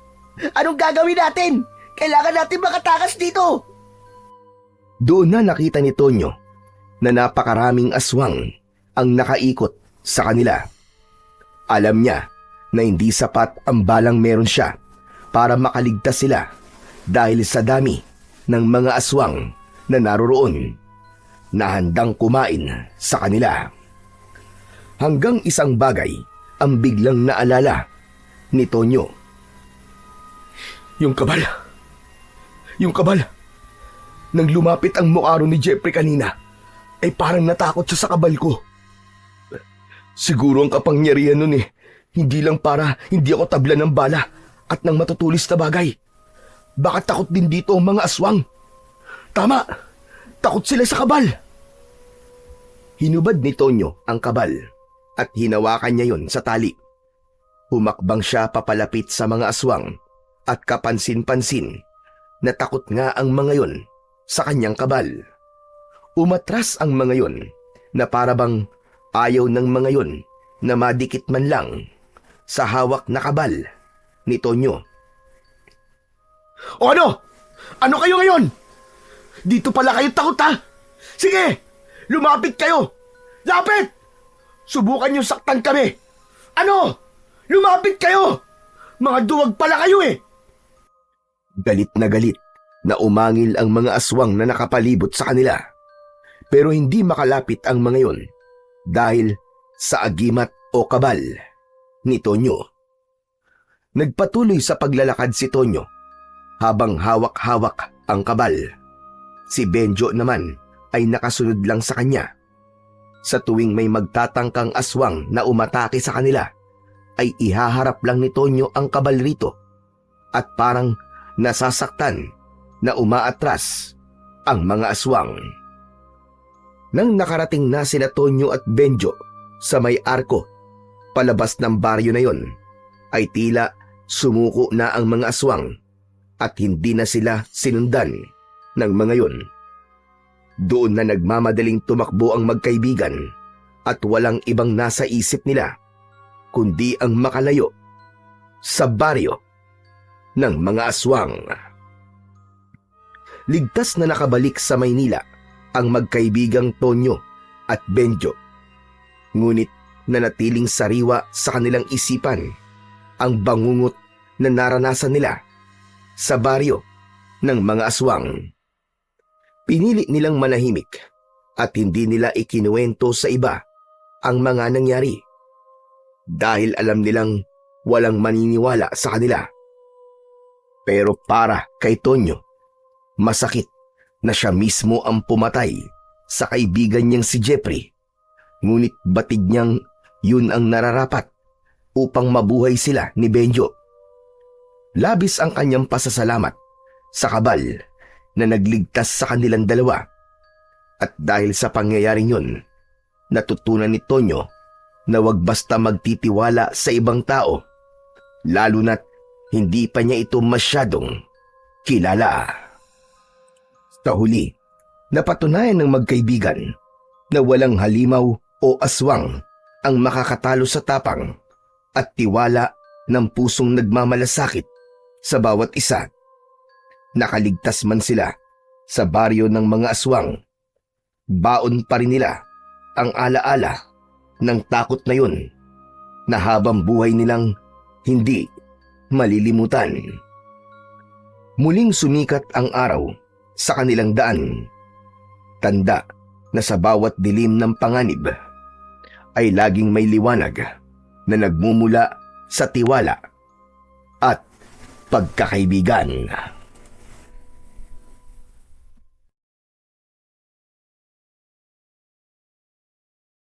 Anong gagawin natin? Kailangan natin makatakas dito. Doon na nakita ni Tonyo na napakaraming aswang ang nakaikot sa kanila. Alam niya na hindi sapat ang balang meron siya para makaligtas sila dahil sa dami ng mga aswang na naroroon na handang kumain sa kanila. Hanggang isang bagay ang biglang naalala ni Tonyo. Yung kabal. Nang lumapit ang mukha ni Jeffrey kanina, ay parang natakot siya sa kabal ko. Siguro ang kapangyarihan nun hindi lang para hindi ako tabla ng bala at ng matutulis na bagay. Baka takot din dito ang mga aswang. Tama, takot sila sa kabal. Hinubad ni Tonyo ang kabal at hinawakan niya yon sa tali. Humakbang siya papalapit sa mga aswang at kapansin-pansin na takot nga ang mga yon sa kanyang kabal. Umatras ang mga yon na parabang ayaw ng mga yon na madikit man lang sa hawak na kabal ni Tonyo. O ano? Ano kayo ngayon? Dito pala kayo takot ha? Sige, lumapit kayo! Lapit! Subukan niyo saktan kami! Ano? Lumapit kayo! Mga duwag pala kayo eh! Galit na umangil ang mga aswang na nakapalibot sa kanila. Pero hindi makalapit ang mga yon dahil sa agimat o kabal ni Tonyo. Nagpatuloy sa paglalakad si Tonyo habang hawak-hawak ang kabal. Si Benjo naman ay nakasunod lang sa kanya. Sa tuwing may magtatangkang aswang na umatake sa kanila, ay ihaharap lang ni Tonyo ang kabal rito at parang nasasaktan na umaatras ang mga aswang. Nang nakarating na sina Tonyo at Benjo sa may arko palabas ng baryo na yon, ay tila sumuko na ang mga aswang at hindi na sila sinundan ng mga yon. Doon na nagmamadaling tumakbo ang magkaibigan at walang ibang nasa isip nila kundi ang makalayo sa baryo ng mga aswang. Ligtas na nakabalik sa Maynila ang magkaibigang Tonyo at Benjo. Ngunit nanatiling sariwa sa kanilang isipan ang bangungot na naranasan nila sa baryo ng mga aswang. Pinili nilang manahimik at hindi nila ikinuwento sa iba ang mga nangyari dahil alam nilang walang maniniwala sa kanila. Pero para kay Tonyo, masakit na siya mismo ang pumatay sa kaibigan niyang si Jeffrey. Ngunit batid niyang yun ang nararapat upang mabuhay sila ni Benjo. Labis ang kanyang pasasalamat sa kabal na nagligtas sa kanilang dalawa. At dahil sa pangyayaring yun, natutunan ni Tonyo na wag basta magtitiwala sa ibang tao, lalo na't hindi pa niya ito masyadong kilala. Sa huli, napatunayan ng magkaibigan na walang halimaw o aswang ang makakatalo sa tapang at tiwala ng pusong nagmamalasakit sa bawat isa. Nakaligtas man sila sa baryo ng mga aswang, baon pa rin nila ang alaala ng takot na yun na habang buhay nilang hindi malilimutan. Muling sumikat ang araw sa kanilang daan. Tanda na sa bawat dilim ng panganib ay laging may liwanag na nagmumula sa tiwala at pagkakaibigan.